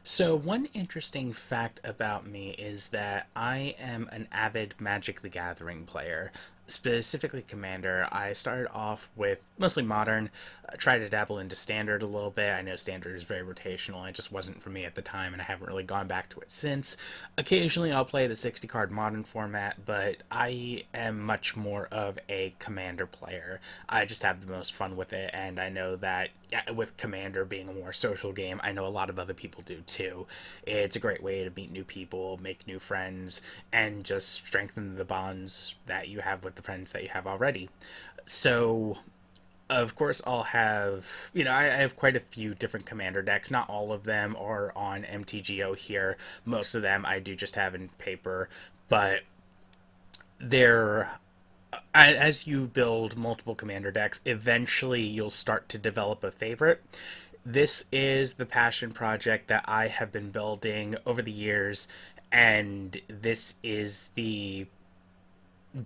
So, one interesting fact about me is that I am an avid Magic the Gathering player, specifically Commander. I started off with mostly Modern, tried to dabble into Standard a little bit. I know Standard is very rotational, it just wasn't for me at the time, and I haven't really gone back to it since. Occasionally, I'll play the 60 card Modern format, but I am much more of a Commander player. I just have the most fun with it, and I know that yeah, with Commander being a more social game, I know a lot of other people do too. It's a great way to meet new people, make new friends, and just strengthen the bonds that you have with the friends that you have already. So, of course, I'll have, I have quite a few different Commander decks. Not all of them are on MTGO here. Most of them I do just have in paper, but they're as you build multiple commander decks, eventually you'll start to develop a favorite. This is the passion project that I have been building over the years, and this is the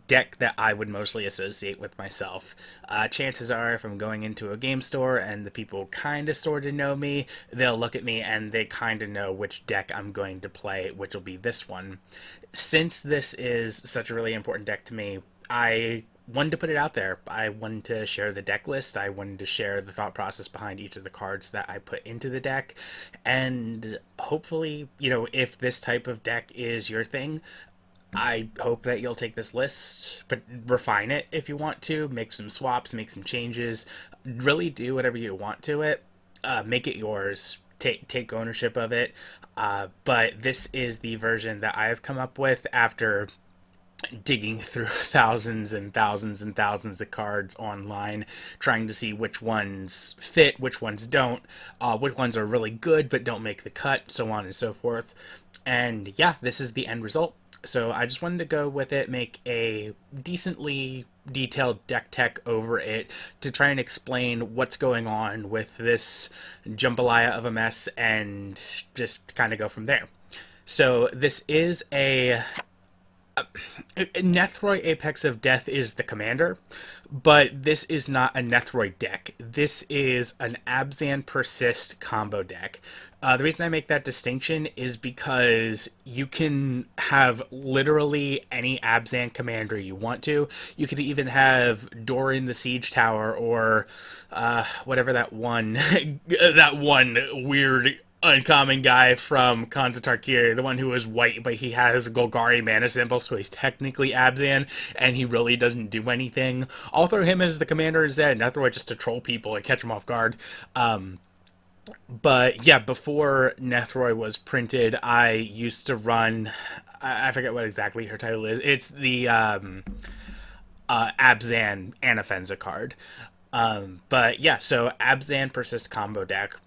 deck that I would mostly associate with myself. Chances are, if I'm going into a game store and the people kind of sort of know me, they'll look at me and they kind of know which deck I'm going to play, which will be this one. Since this is such a really important deck to me, I wanted to put it out there. I wanted to share the deck list. I wanted to share the thought process behind each of the cards that I put into the deck. And hopefully, if this type of deck is your thing, I hope that you'll take this list, but refine it if you want to, make some swaps, make some changes, really do whatever you want to it, make it yours, take ownership of it. But this is the version that I have come up with after digging through thousands and thousands and thousands of cards online, trying to see which ones fit, which ones don't, which ones are really good but don't make the cut, so on and so forth. And yeah, this is the end result. So I just wanted to go with it, make a decently detailed deck tech over it to try and explain what's going on with this jambalaya of a mess and just kind of go from there. So this is a Nethroi Apex of Death is the commander, but this is not a Nethroi deck. This is an Abzan Persist combo deck. The reason I make that distinction is because you can have literally any Abzan commander you want to. You could even have Doran the Siege Tower or whatever that one that one weird uncommon guy from Khans Tarkir, the one who is white, but he has a Golgari mana symbol, so he's technically Abzan, and he really doesn't do anything. I'll throw him as the commander instead, Nethroi just to troll people and catch them off guard. But yeah, before Nethroi was printed, I used to run. I forget what exactly her title is. It's the Abzan Anafenza card. But yeah, so Abzan Persist combo deck.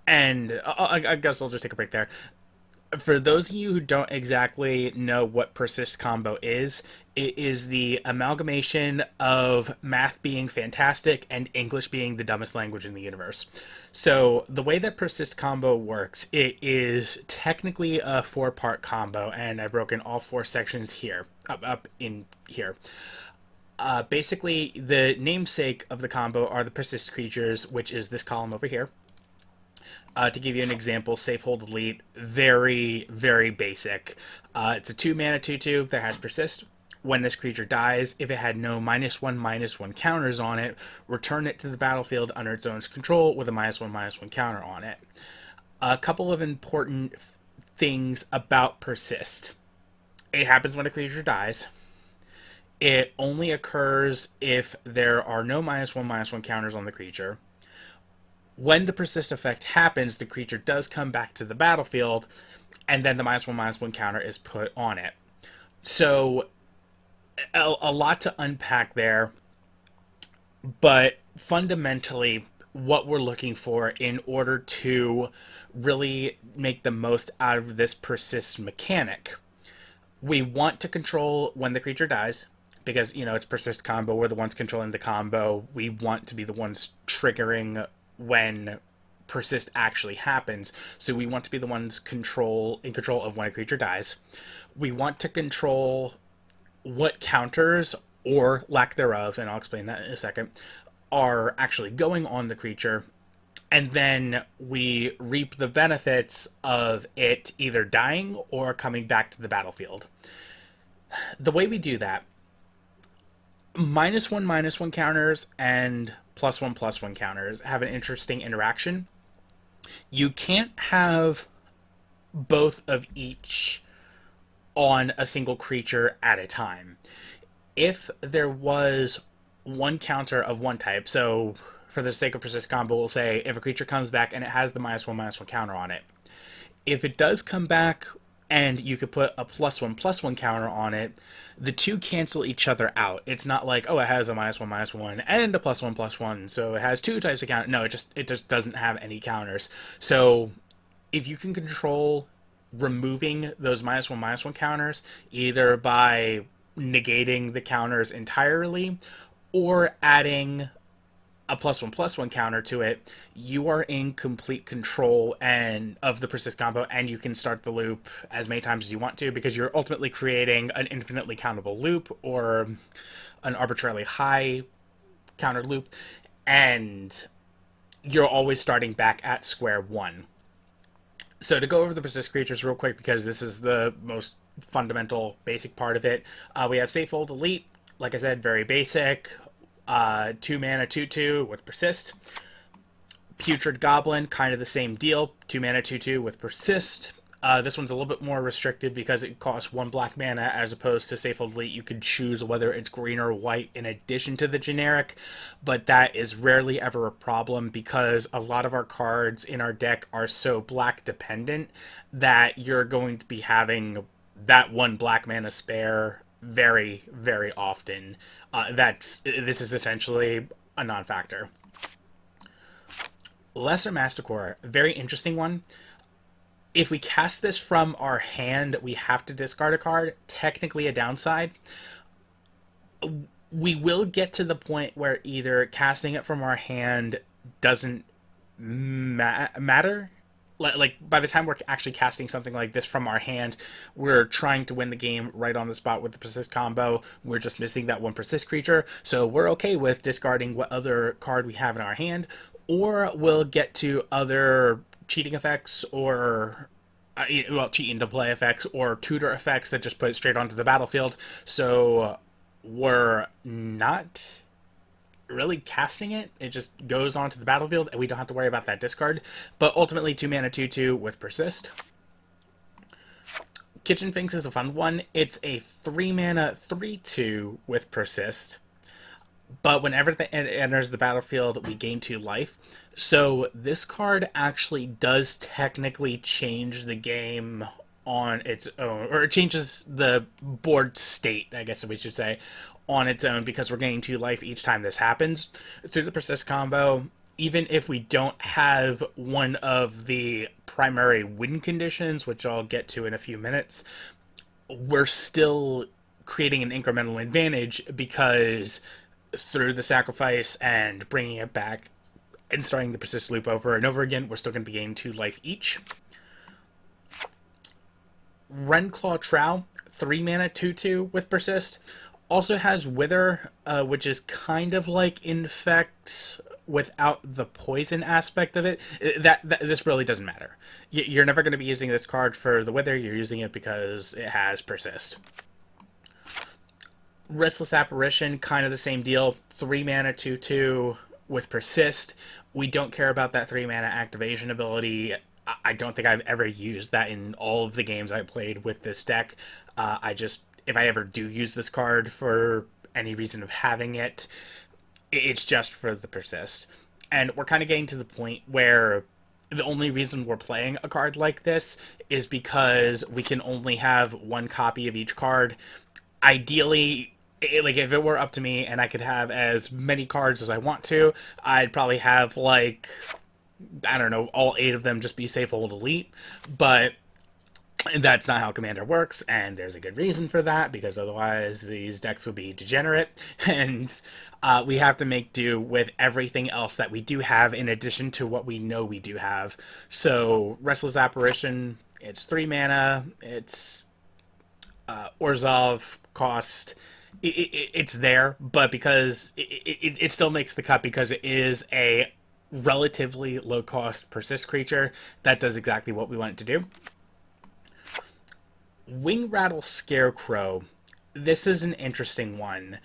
And I guess I'll just take a break there. For those of you who don't exactly know what persist combo is, it is the amalgamation of math being fantastic and English being the dumbest language in the universe. So the way that persist combo works, it is technically a four-part combo, and I've broken all four sections here, up in here. Basically, the namesake of the combo are the persist creatures, which is this column over here. To give you an example, Safe Hold Elite, very, very basic. It's a 2 mana 2/2 that has Persist. When this creature dies, if it had no -1/-1 counters on it, return it to the battlefield under its own control with a -1/-1 counter on it. A couple of important things about Persist. It happens when a creature dies. It only occurs if there are no -1/-1 counters on the creature. When the persist effect happens, the creature does come back to the battlefield, and then the -1/-1 counter is put on it. So, a lot to unpack there, but fundamentally, what we're looking for in order to really make the most out of this persist mechanic, we want to control when the creature dies, because, it's persist combo, we're the ones controlling the combo, we want to be the ones triggering when persist actually happens. So we want to be the ones in control of when a creature dies. We want to control what counters or lack thereof, and I'll explain that in a second, are actually going on the creature. and then we reap the benefits of it either dying or coming back to the battlefield. The way we do that, -1/-1 counters and +1/+1 counters have an interesting interaction. You can't have both of each on a single creature at a time. If there was one counter of one type, so for the sake of persist combo, we'll say if a creature comes back and it has the -1/-1 counter on it, if it does come back and you could put a +1/+1 counter on it, the two cancel each other out. It's not like, oh, it has a -1/-1 and a +1/+1, so it has two types of counter. No, it just doesn't have any counters. So if you can control removing those -1/-1 counters, either by negating the counters entirely or adding a +1/+1 counter to it, you are in complete control and of the persist combo, and you can start the loop as many times as you want to, because you're ultimately creating an infinitely countable loop or an arbitrarily high counter loop, and you're always starting back at square one. So to go over the persist creatures real quick, because this is the most fundamental, basic part of it, we have Safehold Elite, like I said, very basic. 2 mana 2/2 with persist. Putrid Goblin, kind of the same deal. 2 mana 2/2 with persist. This one's a little bit more restricted because it costs 1 black mana, as opposed to Safehold Elite. You could choose whether it's green or white in addition to the generic, but that is rarely ever a problem because a lot of our cards in our deck are so black dependent that you're going to be having that 1 black mana spare very, very often. This is essentially a non-factor. Lesser Mastercore, very interesting one. If we cast this from our hand, we have to discard a card. Technically a downside. We will get to the point where either casting it from our hand doesn't matter. Like, by the time we're actually casting something like this from our hand, we're trying to win the game right on the spot with the persist combo. We're just missing that one persist creature, so we're okay with discarding what other card we have in our hand, or we'll get to other cheating effects or cheating to play effects or tutor effects that just put it straight onto the battlefield. So we're not really casting it. It just goes onto the battlefield and we don't have to worry about that discard. But ultimately 2 mana 2/2 with persist. Kitchen Finks is a fun one. It's a 3 mana 3/2 with persist. But whenever it enters the battlefield, we gain 2 life. So this card actually does technically change the game on its own, or it changes the board state, I guess we should say, on its own, because we're gaining 2 life each time this happens. Through the persist combo, even if we don't have one of the primary win conditions, which I'll get to in a few minutes, we're still creating an incremental advantage, because through the sacrifice and bringing it back and starting the persist loop over and over again, we're still going to be gaining 2 life each. Renclaw Trow, 3 mana 2/2 with persist. Also has Wither, which is kind of like Infect without the poison aspect of it. This really doesn't matter. You're never going to be using this card for the Wither. You're using it because it has persist. Restless Apparition, kind of the same deal. 3 mana 2/2 with persist. We don't care about that 3 mana activation ability. I don't think I've ever used that in all of the games I played with this deck. If I ever do use this card for any reason of having it, it's just for the persist. And we're kind of getting to the point where the only reason we're playing a card like this is because we can only have 1 copy of each card. Ideally, like, if it were up to me and I could have as many cards as I want to, I'd probably have, like, I don't know, all 8 of them just be Safehold Elite. But that's not how Commander works, and there's a good reason for that, because otherwise these decks will be degenerate, and we have to make do with everything else that we do have in addition to what we know we do have. So Restless Apparition, it's 3 mana, it's Orzhov cost, it's there, but because it still makes the cut because it is a relatively low cost persist creature that does exactly what we want it to do. Wing Rattle Scarecrow. This is an interesting one.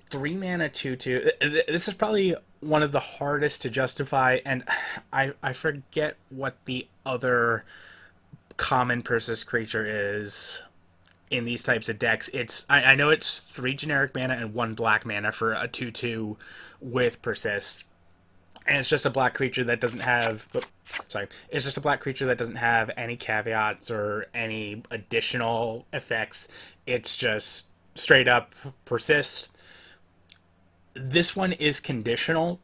3 mana 2/2. This is probably one of the hardest to justify, and I forget what the other common persist creature is in these types of decks. I know it's 3 generic mana and 1 black mana for a 2/2 with persist, and it's just a black creature that doesn't have. Sorry, it's just a black creature that doesn't have any caveats or any additional effects. It's just straight up persist. This one is conditional.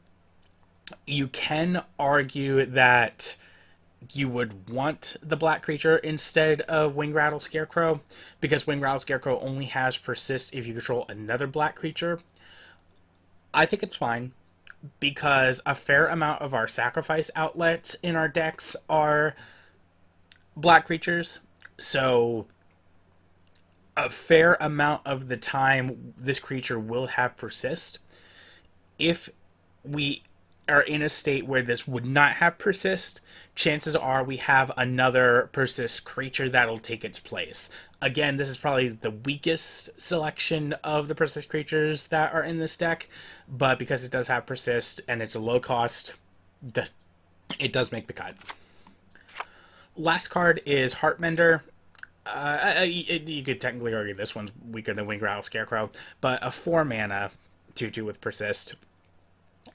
You can argue that you would want the black creature instead of Wing Rattle Scarecrow, because Wing Rattle Scarecrow only has persist if you control another black creature. I think it's fine, because a fair amount of our sacrifice outlets in our decks are black creatures. So a fair amount of the time this creature will have persist. If we are in a state where this would not have persist, chances are we have another persist creature that'll take its place. Again, this is probably the weakest selection of the persist creatures that are in this deck, but because it does have persist and it's a low cost, it does make the cut. Last card is Heartmender. You could technically argue this one's weaker than Wing Rattle Scarecrow, but a 4 mana 2/2 with persist.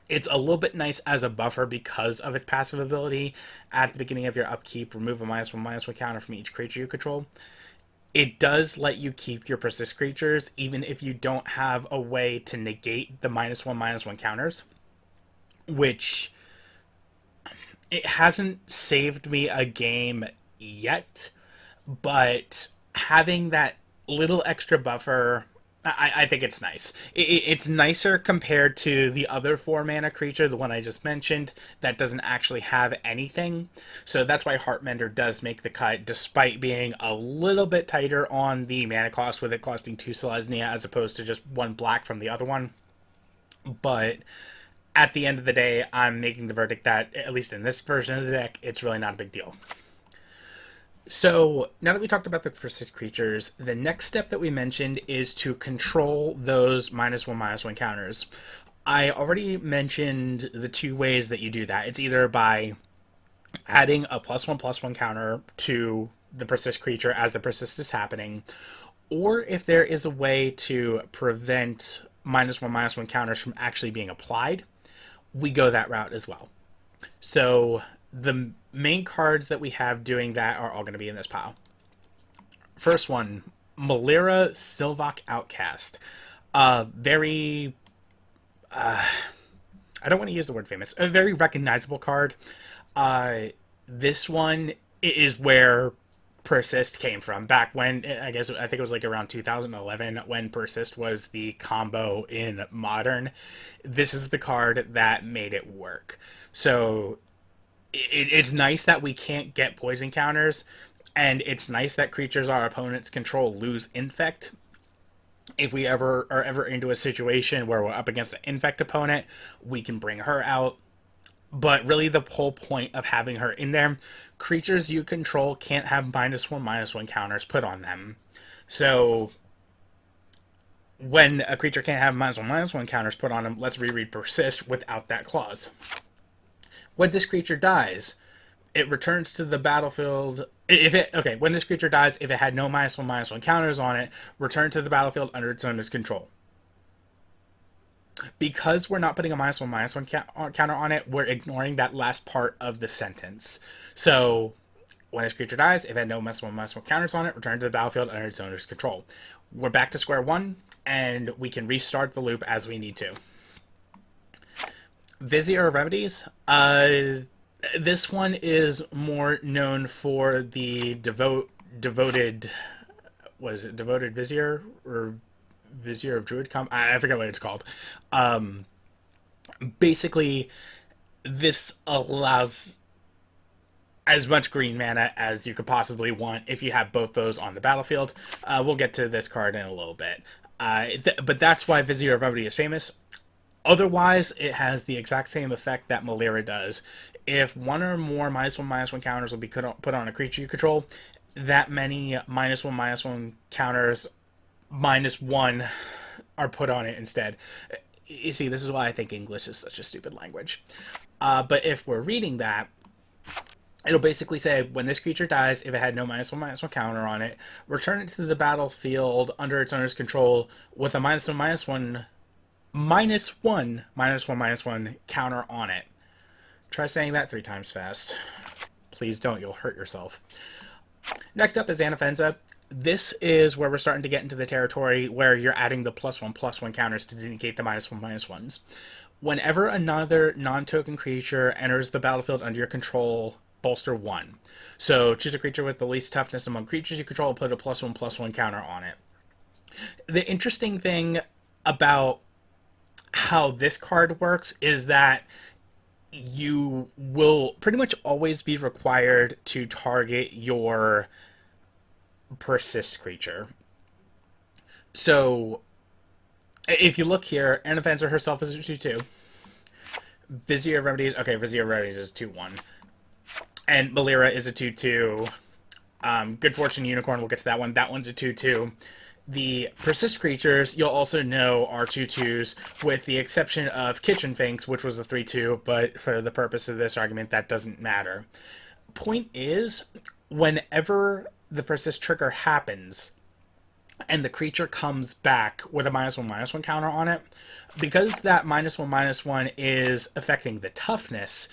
It's a little bit nice as a buffer because of its passive ability. At the beginning of your upkeep, remove a -1/-1 counter from each creature you control. It does let you keep your persist creatures, even if you don't have a way to negate the -1/-1 counters, which it hasn't saved me a game yet, but having that little extra buffer, I think it's nice. It's nicer compared to the other 4 mana creature, the one I just mentioned, that doesn't actually have anything. So that's why Heartmender does make the cut, despite being a little bit tighter on the mana cost, with it costing 2 Selesnya as opposed to just 1 black from the other one. But at the end of the day, I'm making the verdict that, at least in this version of the deck, it's really not a big deal. So, now that we talked about the persist creatures, the next step that we mentioned is to control those -1/-1 counters. I already mentioned the 2 ways that you do that. It's either by adding a +1/+1 counter to the persist creature as the persist is happening, or if there is a way to prevent -1/-1 counters from actually being applied, we go that route as well. So, the main cards that we have doing that are all going to be in this pile. First one, Malira Silvok Outcast. Very... I don't want to use the word famous. A very recognizable card. This one is where Persist came from. Back when, I think it was like around 2011, when Persist was the combo in Modern. This is the card that made it work. So it's nice that we can't get poison counters, and it's nice that creatures our opponents control lose infect. If we are ever into a situation where we're up against an infect opponent, we can bring her out. But really the whole point of having her in there, creatures you control can't have -1/-1 counters put on them. So when a creature can't have -1/-1 counters put on them, let's reread Persist without that clause. When this creature dies, it returns to the battlefield. When this creature dies, if it had no -1/-1 counters on it, return to the battlefield under its owner's control. Because we're not putting a -1/-1 counter on it, we're ignoring that last part of the sentence. So, when this creature dies, if it had no -1/-1 counters on it, return to the battlefield under its owner's control. We're back to square one, and we can restart the loop as we need to. Vizier of Remedies. This one is more known for the devoted... What is it? Devoted Vizier? Or Vizier of Druid? I forget what it's called. Basically, this allows as much green mana as you could possibly want if you have both those on the battlefield. We'll get to this card in a little bit. But that's why Vizier of Remedy is famous. Otherwise, it has the exact same effect that Malira does. If one or more -1/-1 counters will be put on a creature you control, that many -1/-1 counters -1 are put on it instead. You see, this is why I think English is such a stupid language. But if we're reading that, it'll basically say when this creature dies, if it had no -1/-1 counter on it, return it to the battlefield under its owner's control with a -1/-1 -1 counter on it. Try saying that 3 times fast. Please don't, you'll hurt yourself. Next up is Anafenza. This is where we're starting to get into the territory where you're adding the +1/+1 counters to negate the -1/-1s. Whenever another non-token creature enters the battlefield under your control, bolster 1. So choose a creature with the least toughness among creatures you control and put a +1/+1 counter on it. The interesting thing about how this card works is that you will pretty much always be required to target your persist creature. So if you look here, Anafenza herself is a 2/2. Vizier Remedies, okay, Vizier Remedies is 2/1. And Malira is a 2/2. Good Fortune Unicorn, we'll get to that one. That one's a 2/2. The persist creatures, you'll also know, are 2/2s, with the exception of Kitchen Finks, which was a 3/2, but for the purpose of this argument, that doesn't matter. Point is, whenever the persist trigger happens, and the creature comes back with a -1/-1 counter on it, because that -1/-1 is affecting the toughness,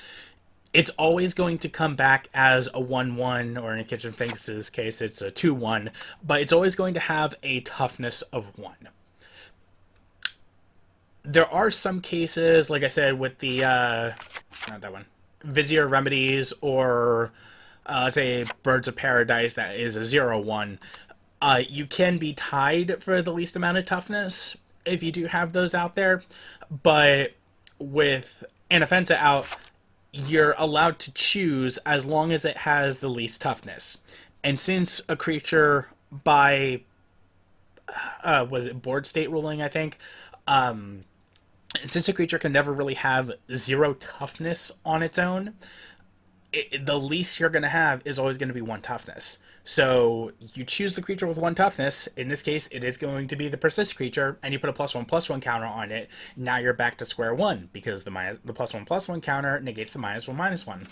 it's always going to come back as a 1/1, or in Kitchen Finks' case, it's a 2/1, but it's always going to have a toughness of 1. There are some cases, like I said, with the, not that one, Vizier Remedies, or, let's say, Birds of Paradise, that is a 0/1. You can be tied for the least amount of toughness, if you do have those out there, but with Anafenza out, you're allowed to choose as long as it has the least toughness. And since a creature by was it board state ruling, I think, since a creature can never really have 0 toughness on its own, the least you're going to have is always going to be 1 toughness. So you choose the creature with 1 toughness. In this case, it is going to be the persist creature, and you put a +1/+1 counter on it. Now you're back to square one, because the +1/+1 counter negates the -1/-1.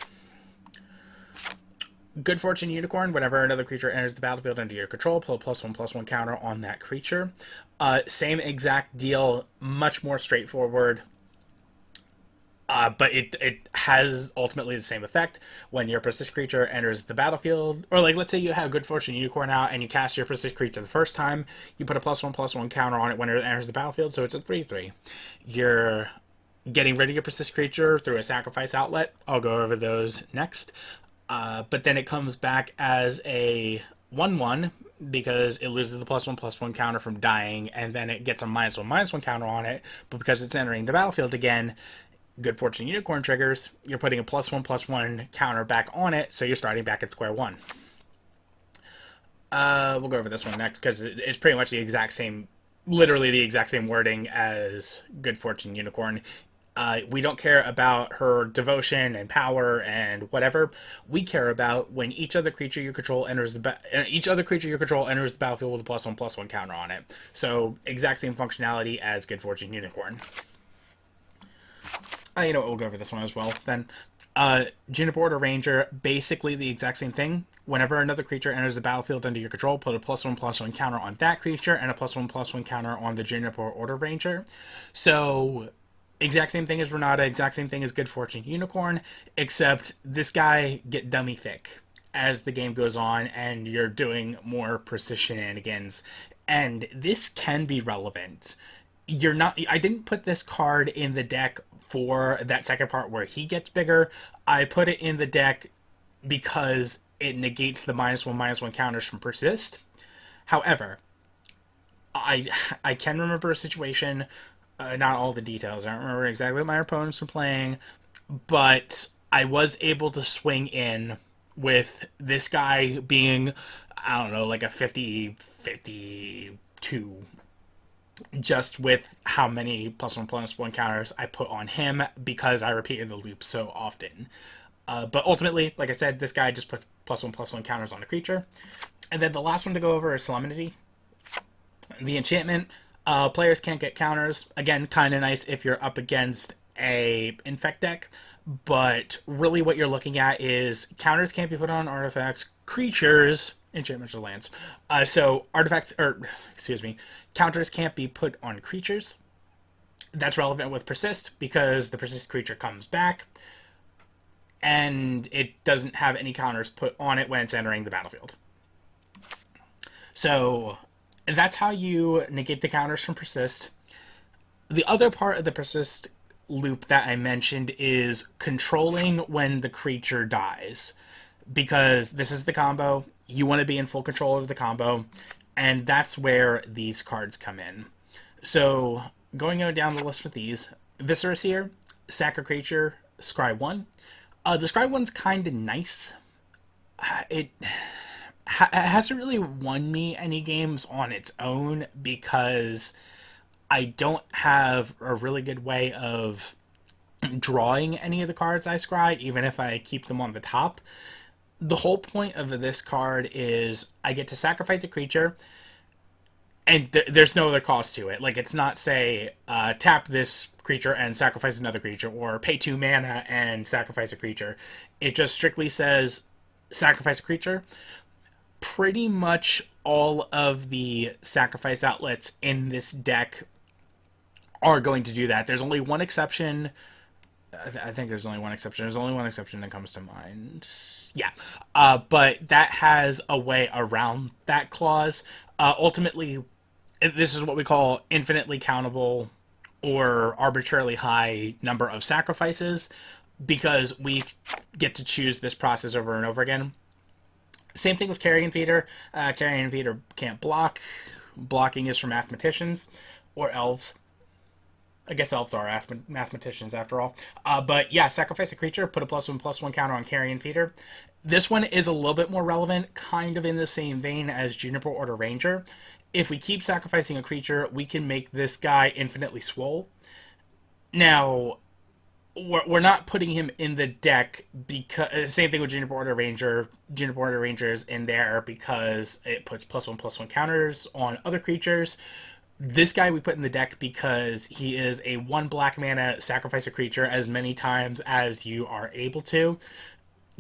Good Fortune Unicorn, whenever another creature enters the battlefield under your control, put a +1/+1 counter on that creature. Same exact deal, much more straightforward. But it has ultimately the same effect. When your persist creature enters the battlefield, or like let's say you have Good Fortune Unicorn out and you cast your persist creature the first time, you put a +1/+1 counter on it when it enters the battlefield, so it's a 3/3. You're getting rid of your persist creature through a sacrifice outlet. I'll go over those next. But then it comes back as a 1/1 because it loses the +1/+1 counter from dying, and then it gets a -1/-1 counter on it, but because it's entering the battlefield again, Good Fortune Unicorn triggers, you're putting a +1/+1 counter back on it, so you're starting back at square one. We'll go over this one next, because it's pretty much the exact same, literally the exact same wording as Good Fortune Unicorn. We don't care about her devotion and power and whatever. We care about when each other creature you control enters the battlefield with a +1/+1 counter on it. So exact same functionality as Good Fortune Unicorn. You know what, we'll go over this one as well then. Juniper Order Ranger, basically the exact same thing. Whenever another creature enters the battlefield under your control, put a +1/+1 counter on that creature and a +1/+1 counter on the Juniper Order Ranger. So exact same thing as Renata, exact same thing as Good Fortune Unicorn, except this guy get dummy thick as the game goes on and you're doing more precision shenanigans. And this can be relevant. I didn't put this card in the deck for that second part where he gets bigger. I put it in the deck because it negates the -1/-1 counters from persist. However, I can remember a situation, not all the details, I don't remember exactly what my opponents were playing, but I was able to swing in with this guy being, I don't know, like a 50-52 just with how many plus one counters I put on him because I repeated the loop so often. But ultimately, like I said, this guy just puts plus one counters on a creature. And then the last one to go over is Solemnity. The enchantment, players can't get counters. Again, kind of nice if you're up against a infect deck. But really what you're looking at is counters can't be put on artifacts, creatures, enchantments, or lands. So artifacts, or excuse me, counters can't be put on creatures. That's relevant with Persist because the Persist creature comes back and it doesn't have any counters put on it when it's entering the battlefield. So that's how you negate the counters from Persist. The other part of the Persist loop that I mentioned is controlling when the creature dies. Because this is the combo, you want to be in full control of the combo, and that's where these cards come in. So, going down the list with these, Viscera Seer, sack a creature, scry 1. The scry 1's kind of nice. It hasn't really won me any games on its own because I don't have a really good way of drawing any of the cards I scry, even if I keep them on the top. The whole point of this card is I get to sacrifice a creature, and there's no other cost to it. Like, it's not, say, tap this creature and sacrifice another creature, or pay 2 mana and sacrifice a creature. It just strictly says sacrifice a creature. Pretty much all of the sacrifice outlets in this deck are going to do that. There's only one exception. I think there's only one exception. There's only one exception that comes to mind. Yeah. But that has a way around that clause. Ultimately, this is what we call infinitely countable or arbitrarily high number of sacrifices because we get to choose this process over and over again. Same thing with Carrion Feeder. Carrion Feeder can't block. Blocking is for mathematicians or elves. I guess elves are mathematicians after all. But yeah, sacrifice a creature, put a +1/+1 counter on Carrion Feeder. This one is a little bit more relevant, kind of in the same vein as Juniper Order Ranger. If we keep sacrificing a creature, we can make this guy infinitely swole. Now, we're not putting him in the deck because same thing with Juniper Order Ranger. Juniper Order Ranger is in there because it puts +1/+1 counters on other creatures. This guy we put in the deck because he is a 1 black mana sacrifice a creature as many times as you are able to.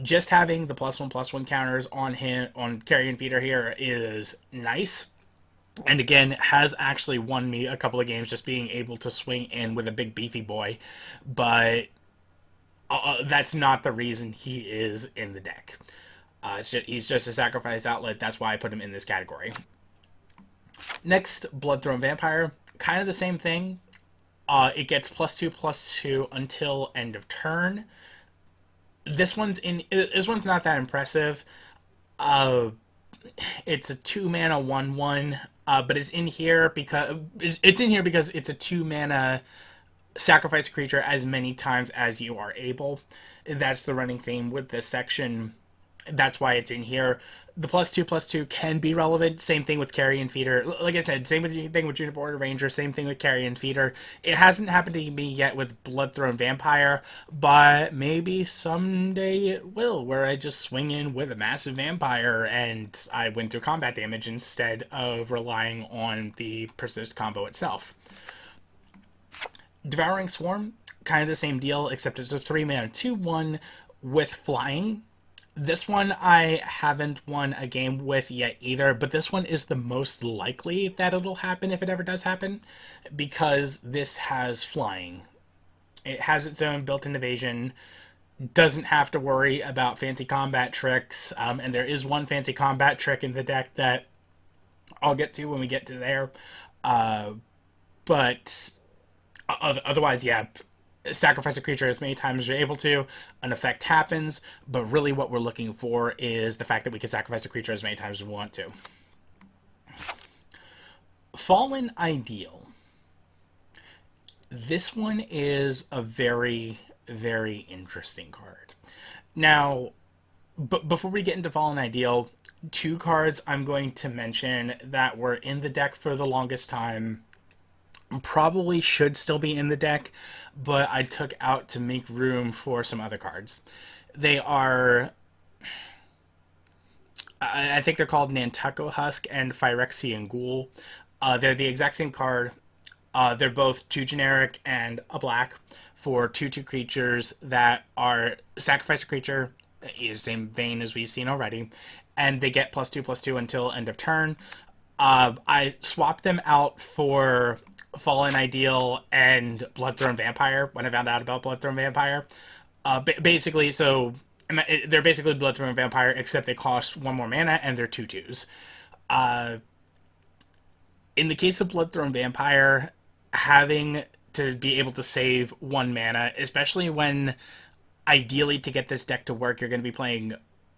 Just having the +1/+1 counters on him on Carrion Feeder here is nice. And again, has actually won me a couple of games just being able to swing in with a big beefy boy. But that's not the reason he is in the deck. He's just a sacrifice outlet. That's why I put him in this category. Next, Bloodthrone Vampire. Kind of the same thing. It gets +2/+2 until end of turn. This one's not that impressive. It's a 2 mana 1/1, but it's in here because it's a 2 mana sacrifice creature as many times as you are able. That's the running theme with this section. That's why it's in here. The +2/+2 can be relevant. Same thing with Carrion Feeder. Like I said, same thing with Juniper Order Ranger. Same thing with Carrion Feeder. It hasn't happened to me yet with Bloodthrone Vampire, but maybe someday it will, where I just swing in with a massive vampire and I win through combat damage instead of relying on the Persist combo itself. Devouring Swarm, kind of the same deal, except it's a 3 mana 2/1 with flying. This one I haven't won a game with yet either, but this one is the most likely that it'll happen if it ever does happen, because this has flying. It has its own built-in evasion, doesn't have to worry about fancy combat tricks, and there is one fancy combat trick in the deck that I'll get to when we get to there. But otherwise, yeah, sacrifice a creature as many times as you're able to, an effect happens, but really what we're looking for is the fact that we can sacrifice a creature as many times as we want to. Fallen Ideal. This one is a very, very interesting card. Now, before we get into Fallen Ideal, 2 cards I'm going to mention that were in the deck for the longest time probably should still be in the deck, but I took out to make room for some other cards. They are, I think they're called Nantucket Husk and Phyrexian Ghoul. They're the exact same card. They're both two generic and a black for 2/2 creatures that are sacrifice a creature, is same vein as we've seen already, and they get +2/+2 until end of turn. I swapped them out for Fallen Ideal and Bloodthorn Vampire when I found out about Bloodthorn Vampire. Basically, so they're basically Bloodthorn Vampire, except they cost one more mana and they're 2/2s. In the case of Bloodthorn Vampire, having to be able to save one mana, especially when ideally to get this deck to work, you're going to be playing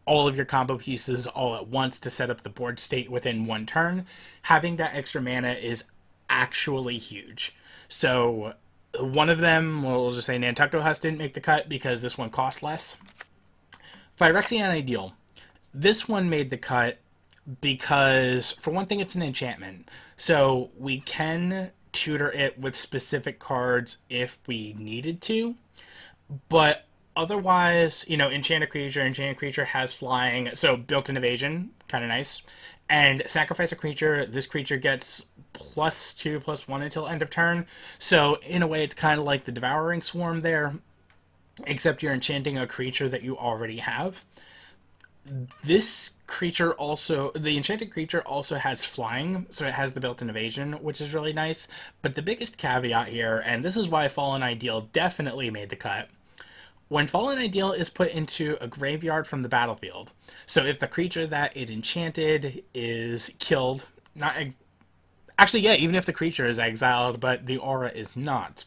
all of your combo pieces all at once to set up the board state within one turn. Having that extra mana is actually huge. So one of them, we'll just say Nantucket Husk didn't make the cut because this one costs less. Phyrexian Ideal. This one made the cut because, for one thing, it's an enchantment. So we can tutor it with specific cards if we needed to. But otherwise, enchanted creature has flying, so built-in evasion, kind of nice. And sacrifice a creature, this creature gets +2/+1 until end of turn. So in a way, it's kind of like the Devouring Swarm there, except you're enchanting a creature that you already have. This creature also, the enchanted creature also has flying, so it has the built-in evasion, which is really nice. But the biggest caveat here, and this is why Fallen Ideal definitely made the cut, when Fallen Ideal is put into a graveyard from the battlefield, so if the creature that it enchanted is killed, not actually, yeah, even if the creature is exiled, but the aura is not.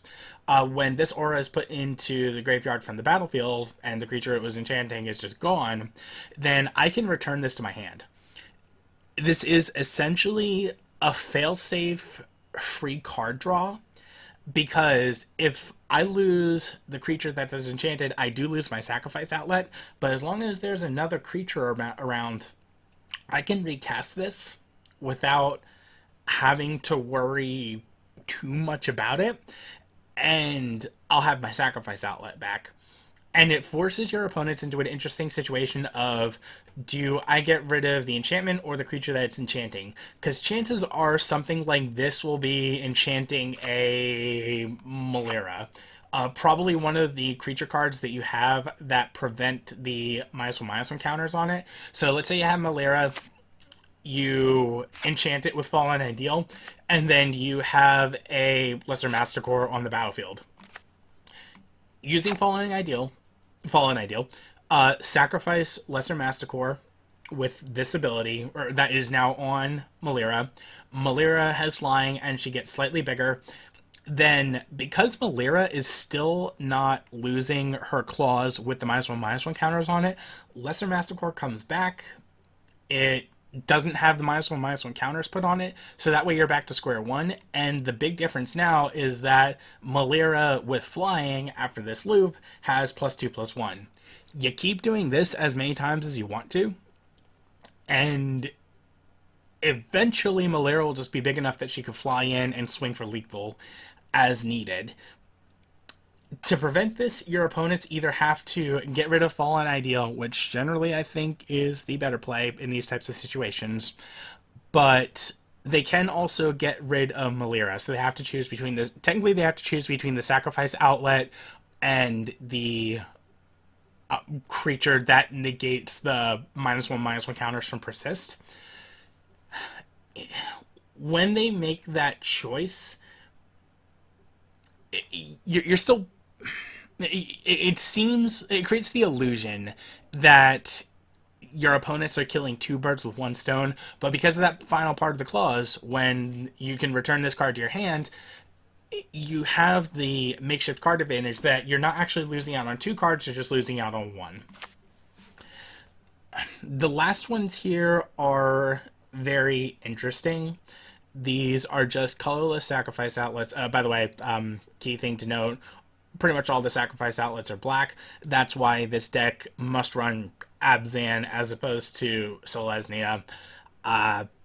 When this aura is put into the graveyard from the battlefield and the creature it was enchanting is just gone, then I can return this to my hand. This is essentially a failsafe free card draw, because if I lose the creature that is enchanted, I do lose my sacrifice outlet, but as long as there's another creature around, I can recast this without having to worry too much about it, and I'll have my sacrifice outlet back. And it forces your opponents into an interesting situation of, do I get rid of the enchantment or the creature that it's enchanting? Because chances are something like this will be enchanting a Malira. Probably one of the creature cards that you have that prevent the -1/-1 counters on it. So let's say you have Malira, you enchant it with Fallen Ideal, and then you have a Lesser Mastercore on the battlefield. Using Fallen Ideal, sacrifice Lesser Mastercore with this ability, or that is now on Malira. Malira has flying, and she gets slightly bigger. Then, because Malira is still not losing her claws with the -1/-1 counters on it, Lesser Mastercore comes back. It doesn't have the -1/-1 counters put on it, so that way you're back to square one. And the big difference now is that Malira with flying after this loop has +2/+1. You keep doing this as many times as you want to, and eventually Malira will just be big enough that she could fly in and swing for lethal as needed. To prevent this, your opponents either have to get rid of Fallen Ideal, which generally I think is the better play in these types of situations, but they can also get rid of Malira. So they have to choose between the, technically they have to choose between the sacrifice outlet and the creature that negates the -1/-1 counters from persist. When they make that choice, you're still, it seems, it creates the illusion that your opponents are killing two birds with one stone, but because of that final part of the clause, when you can return this card to your hand, you have the makeshift card advantage that you're not actually losing out on two cards, you're just losing out on one. The last ones here are very interesting. These are just colorless sacrifice outlets. By the way, key thing to note, pretty much all the sacrifice outlets are black. That's why this deck must run Abzan as opposed to Selesnya.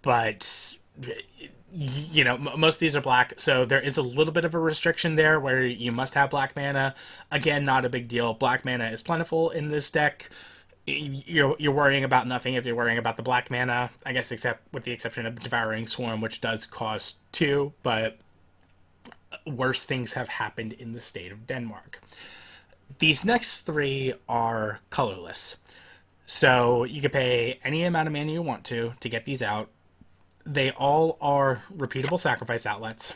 But most of these are black, so there is a little bit of a restriction there where you must have black mana. Again, not a big deal. Black mana is plentiful in this deck. You're worrying about nothing if you're worrying about the black mana, I guess, except with the exception of Devouring Swarm, which does cost 2, but worse things have happened in the state of Denmark. These next three are colorless. So you can pay any amount of mana you want to get these out. They all are repeatable sacrifice outlets.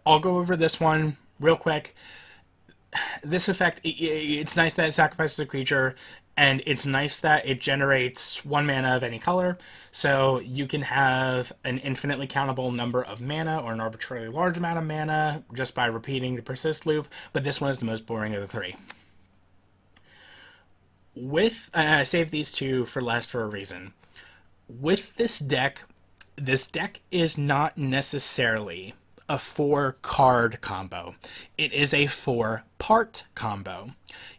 I'll go over this one real quick. This effect, it's nice that it sacrifices a creature, and it's nice that it generates 1 mana of any color, so you can have an infinitely countable number of mana or an arbitrarily large amount of mana just by repeating the persist loop, but this one is the most boring of the three. I saved these two for last for a reason. With this deck is not necessarily a 4-card combo. It is a 4-part combo.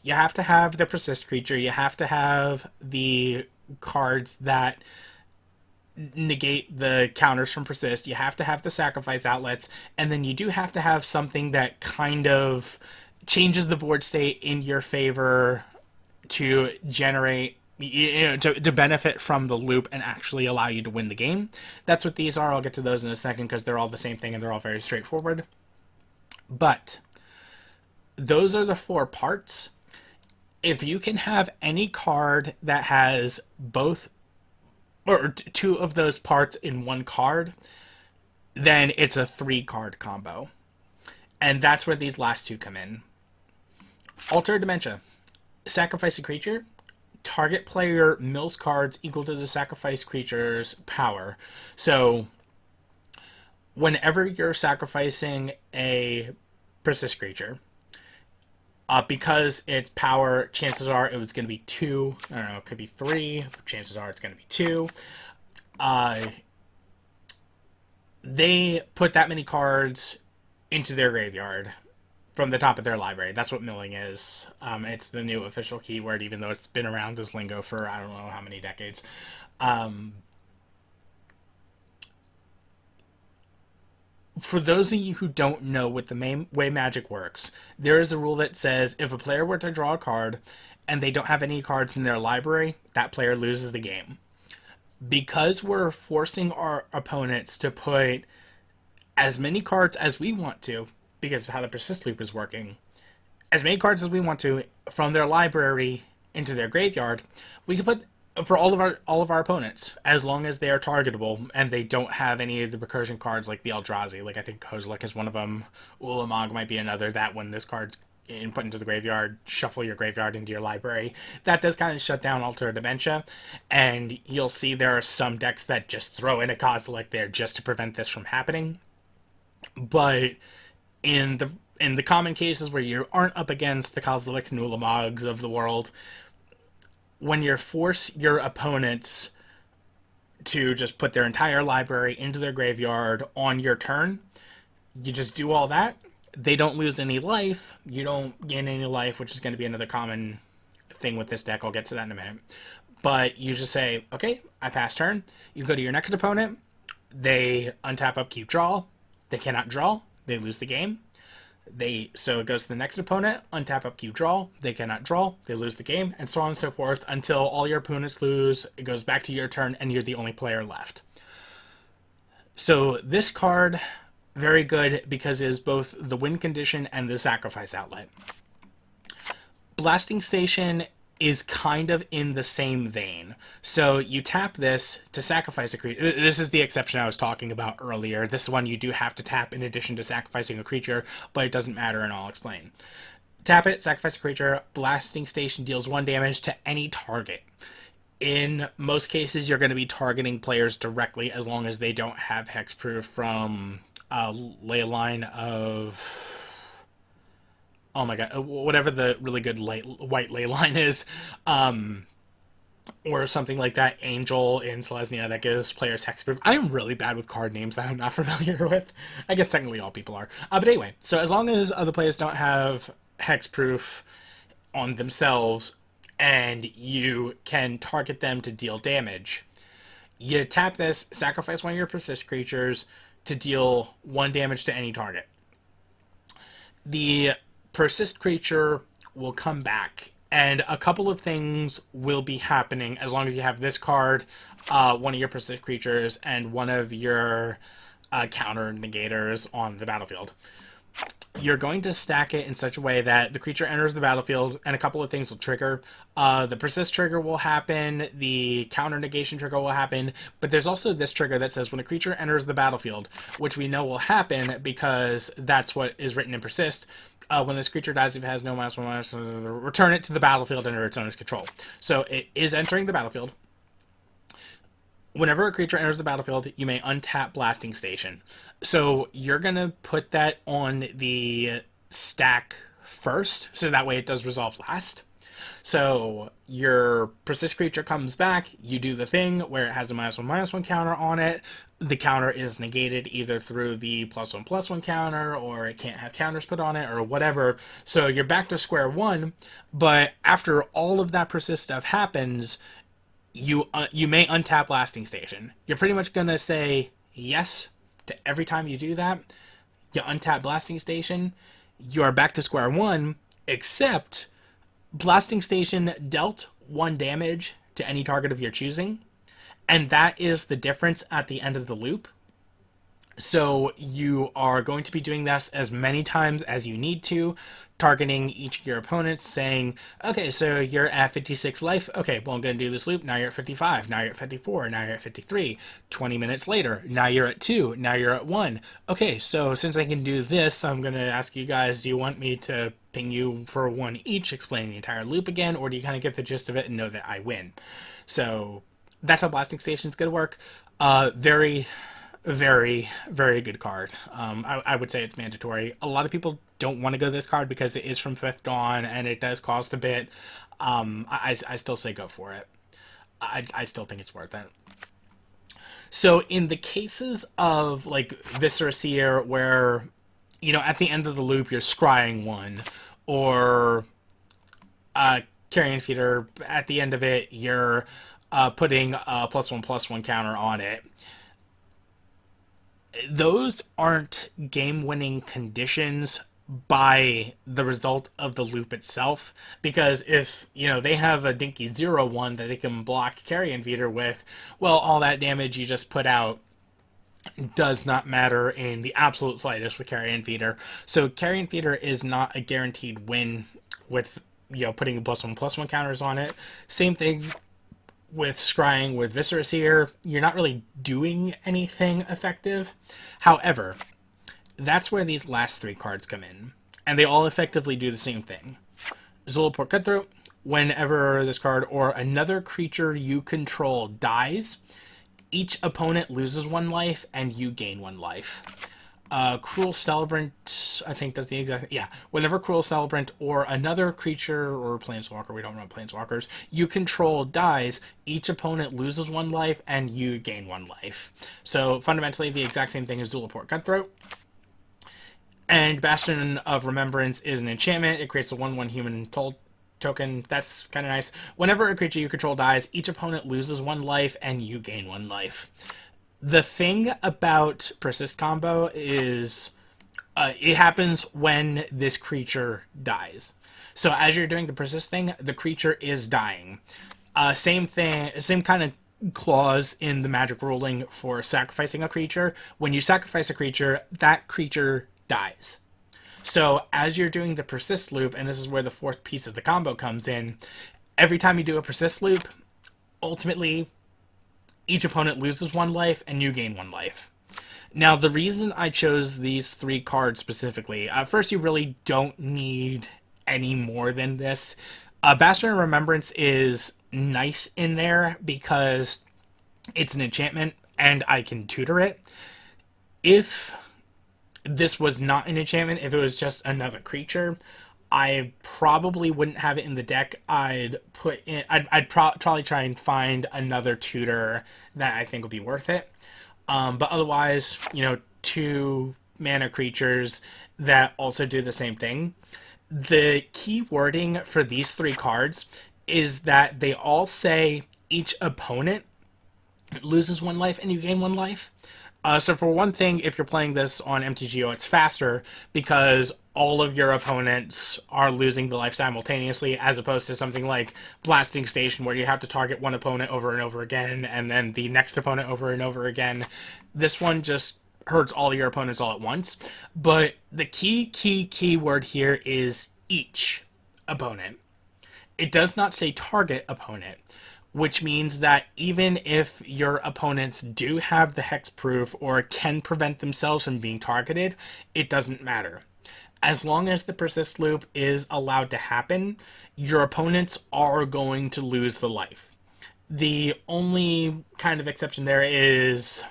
You have to have the persist creature, you have to have the cards that negate the counters from persist, you have to have the sacrifice outlets, and then you do have to have something that kind of changes the board state in your favor to generate, to benefit from the loop and actually allow you to win the game. That's what these are. I'll get to those in a second because they're all the same thing and they're all very straightforward. But those are the 4 parts. If you can have any card that has both or 2 of those parts in 1 card, then it's a 3-card combo. And that's where these last 2 come in. Alter Dementia. Sacrifice a creature. Target player mills cards equal to the sacrifice creature's power. So whenever you're sacrificing a persist creature, because its power, chances are it was going to be 2. I don't know, it could be 3. Chances are it's going to be 2. They put that many cards into their graveyard from the top of their library. That's what milling is. It's the new official keyword, even though it's been around as lingo for I don't know how many decades. For those of you who don't know what the way Magic works, there is a rule that says if a player were to draw a card and they don't have any cards in their library, that player loses the game. Because we're forcing our opponents to put as many cards as we want to, because of how the persist loop is working, as many cards as we want to from their library into their graveyard, we can put for all of our opponents, as long as they are targetable and they don't have any of the recursion cards like the Eldrazi. Like I think Kozilek is one of them. Ulamog might be another. That when this card's put into the graveyard, shuffle your graveyard into your library. That does kind of shut down Alter Dementia, and you'll see there are some decks that just throw in a Kozilek there just to prevent this from happening. But in the common cases where you aren't up against the Kozileks and Ulamogs of the world, when you force your opponents to just put their entire library into their graveyard on your turn, you just do all that. They don't lose any life. You don't gain any life, which is going to be another common thing with this deck. I'll get to that in a minute. But you just say, okay, I pass turn. You go to your next opponent. They untap, upkeep, draw. They cannot draw. They lose the game. So it goes to the next opponent, untap, upkeep, draw. They cannot draw. They lose the game, and so on and so forth until all your opponents lose. It goes back to your turn, and you're the only player left. So this card, very good because it is both the win condition and the sacrifice outlet. Blasting Station is kind of in the same vein. So you tap this to sacrifice a creature. This is the exception I was talking about earlier. This one you do have to tap in addition to sacrificing a creature, but it doesn't matter, and I'll explain. Tap it, sacrifice a creature. Blasting Station deals 1 damage to any target. In most cases, you're going to be targeting players directly as long as they don't have hexproof from Ley Line of... Oh my god, whatever the really good white ley line is, or something like that, Angel in Selesnya that gives players hexproof. I am really bad with card names that I'm not familiar with. I guess technically all people are. But anyway, so as long as other players don't have hexproof on themselves, and you can target them to deal damage, You tap this, sacrifice one of your persist creatures to deal 1 damage to any target. The persist creature will come back, and a couple of things will be happening as long as you have this card, one of your persist creatures, and one of your counter negators on the battlefield. You're going to stack it in such a way that the creature enters the battlefield and a couple of things will trigger. The persist trigger will happen, the counter negation trigger will happen, but there's also this trigger that says when a creature enters the battlefield, which we know will happen because that's what is written in persist. When this creature dies, if it has no -1/-, return it to the battlefield under its owner's control. So it is entering the battlefield. Whenever a creature enters the battlefield, you may untap Blasting Station. So you're going to put that on the stack first, so that way it does resolve last. So your persist creature comes back, you do the thing where it has a -1/-1 counter on it. The counter is negated either through the +1/+1 counter, or it can't have counters put on it, or whatever. So you're back to square one, but after all of that persist stuff happens, you may untap Blasting Station. You're pretty much going to say yes to every time you do that. You untap Blasting Station, you are back to square one, except Blasting Station dealt 1 damage to any target of your choosing, and that is the difference at the end of the loop. So you are going to be doing this as many times as you need to, targeting each of your opponents, saying, okay, so you're at 56 life. Okay, well, I'm going to do this loop. Now you're at 55. Now you're at 54. Now you're at 53. 20 minutes later, now you're at 2. Now you're at 1. Okay, so since I can do this, I'm going to ask you guys, do you want me to ping you for 1 each, explain the entire loop again, or do you kind of get the gist of it and know that I win? So that's how Blasting Station's going to work. Very, very good card. I would say it's mandatory. A lot of people don't want to go this card because it is from 5th Dawn and it does cost a bit. I still say go for it. I still think it's worth it. So in the cases of like Viscera Seer, where, you know, at the end of the loop you're scrying one, or Carrion Feeder, at the end of it you're putting a +1/+1 counter on it. Those aren't game-winning conditions by the result of the loop itself, because if, you know, they have a dinky 0/1 that they can block Carrion Feeder with, well, all that damage you just put out does not matter in the absolute slightest with Carrion Feeder. So Carrion Feeder is not a guaranteed win with, you know, putting +1/+1 counters on it. Same thing with scrying with Viscera here. You're not really doing anything effective. However, that's where these last 3 cards come in, and they all effectively do the same thing. Zulaport Cutthroat, whenever this card or another creature you control dies, each opponent loses 1 life and you gain 1 life. Cruel Celebrant, I think that's the exact... Yeah, whenever Cruel Celebrant or another creature or Planeswalker, we don't run Planeswalkers, you control dies, each opponent loses 1 life and you gain 1 life. So fundamentally the exact same thing as Zulaport Cutthroat. And Bastion of Remembrance is an enchantment. It creates a 1/1 human token. That's kind of nice. Whenever a creature you control dies, each opponent loses 1 life and you gain 1 life. The thing about Persist combo is it happens when this creature dies. So as you're doing the Persist thing, the creature is dying. Same thing, same kind of clause in the Magic ruling for sacrificing a creature. When you sacrifice a creature, that creature dies. So as you're doing the Persist loop, and this is where the 4th piece of the combo comes in, every time you do a Persist loop, ultimately each opponent loses 1 life and you gain 1 life. Now, the reason I chose these 3 cards specifically, first, you really don't need any more than this. Bastion of Remembrance is nice in there because it's an enchantment and I can tutor it. If this was not an enchantment, if it was just another creature, I probably wouldn't have it in the deck. I'd probably try and find another tutor that I think would be worth it. But otherwise, you know, 2 mana creatures that also do the same thing. The key wording for these 3 cards is that they all say each opponent It loses 1 life and you gain 1 life. So for one thing, if you're playing this on MTGO, it's faster because all of your opponents are losing the life simultaneously, as opposed to something like Blasting Station, where you have to target one opponent over and over again, and then the next opponent over and over again. This one just hurts all your opponents all at once. But the key word here is each opponent. It does not say target opponent, which means that even if your opponents do have the hexproof or can prevent themselves from being targeted, it doesn't matter. As long as the persist loop is allowed to happen, your opponents are going to lose the life. The only kind of exception there is,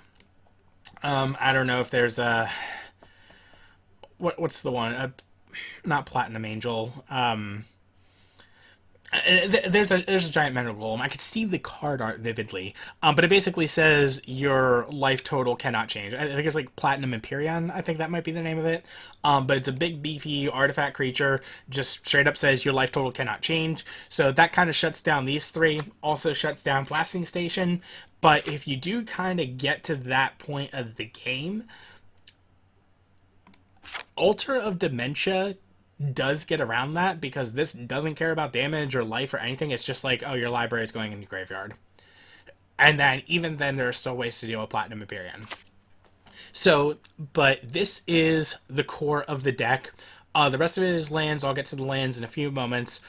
I don't know if there's a, what's the one? Not Platinum Angel. There's a giant metal golem. I could see the card art vividly, but it basically says your life total cannot change. I think it's like Platinum Empyrean. I think that might be the name of it. But it's a big, beefy artifact creature. Just straight up says your life total cannot change. So that kind of shuts down these three. Also shuts down Blasting Station. But if you do kind of get to that point of the game, Altar of Dementia does get around that, because this doesn't care about damage or life or anything. It's just like, oh, your library is going in the graveyard. And then, even then, there are still ways to deal with Platinum Empyrean. So, but this is the core of the deck. The rest of it is lands. I'll get to the lands in a few moments.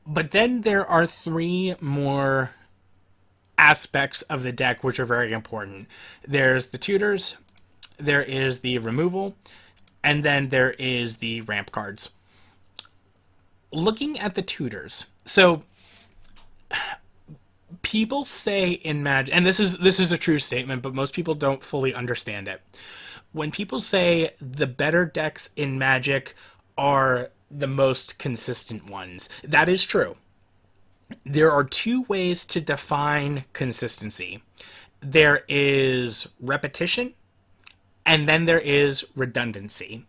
But then there are three more aspects of the deck which are very important. There's the tutors, there is the removal, and then there is the ramp cards. Looking at the tutors, so people say in Magic, and this is a true statement, but most people don't fully understand it. When people say the better decks in Magic are the most consistent ones, that is true. There are two ways to define consistency. There is repetition, and then there is redundancy.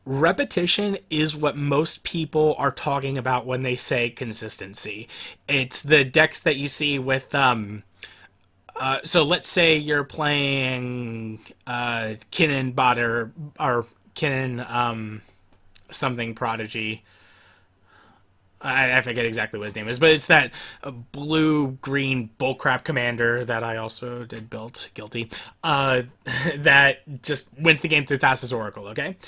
Repetition is what most people are talking about when they say consistency. It's the decks that you see with, so let's say you're playing Kinnan Botter, or Kinnan something Prodigy. I forget exactly what his name is, but it's that blue-green bullcrap commander that I also did build, guilty, that just wins the game through Thassa's Oracle, okay?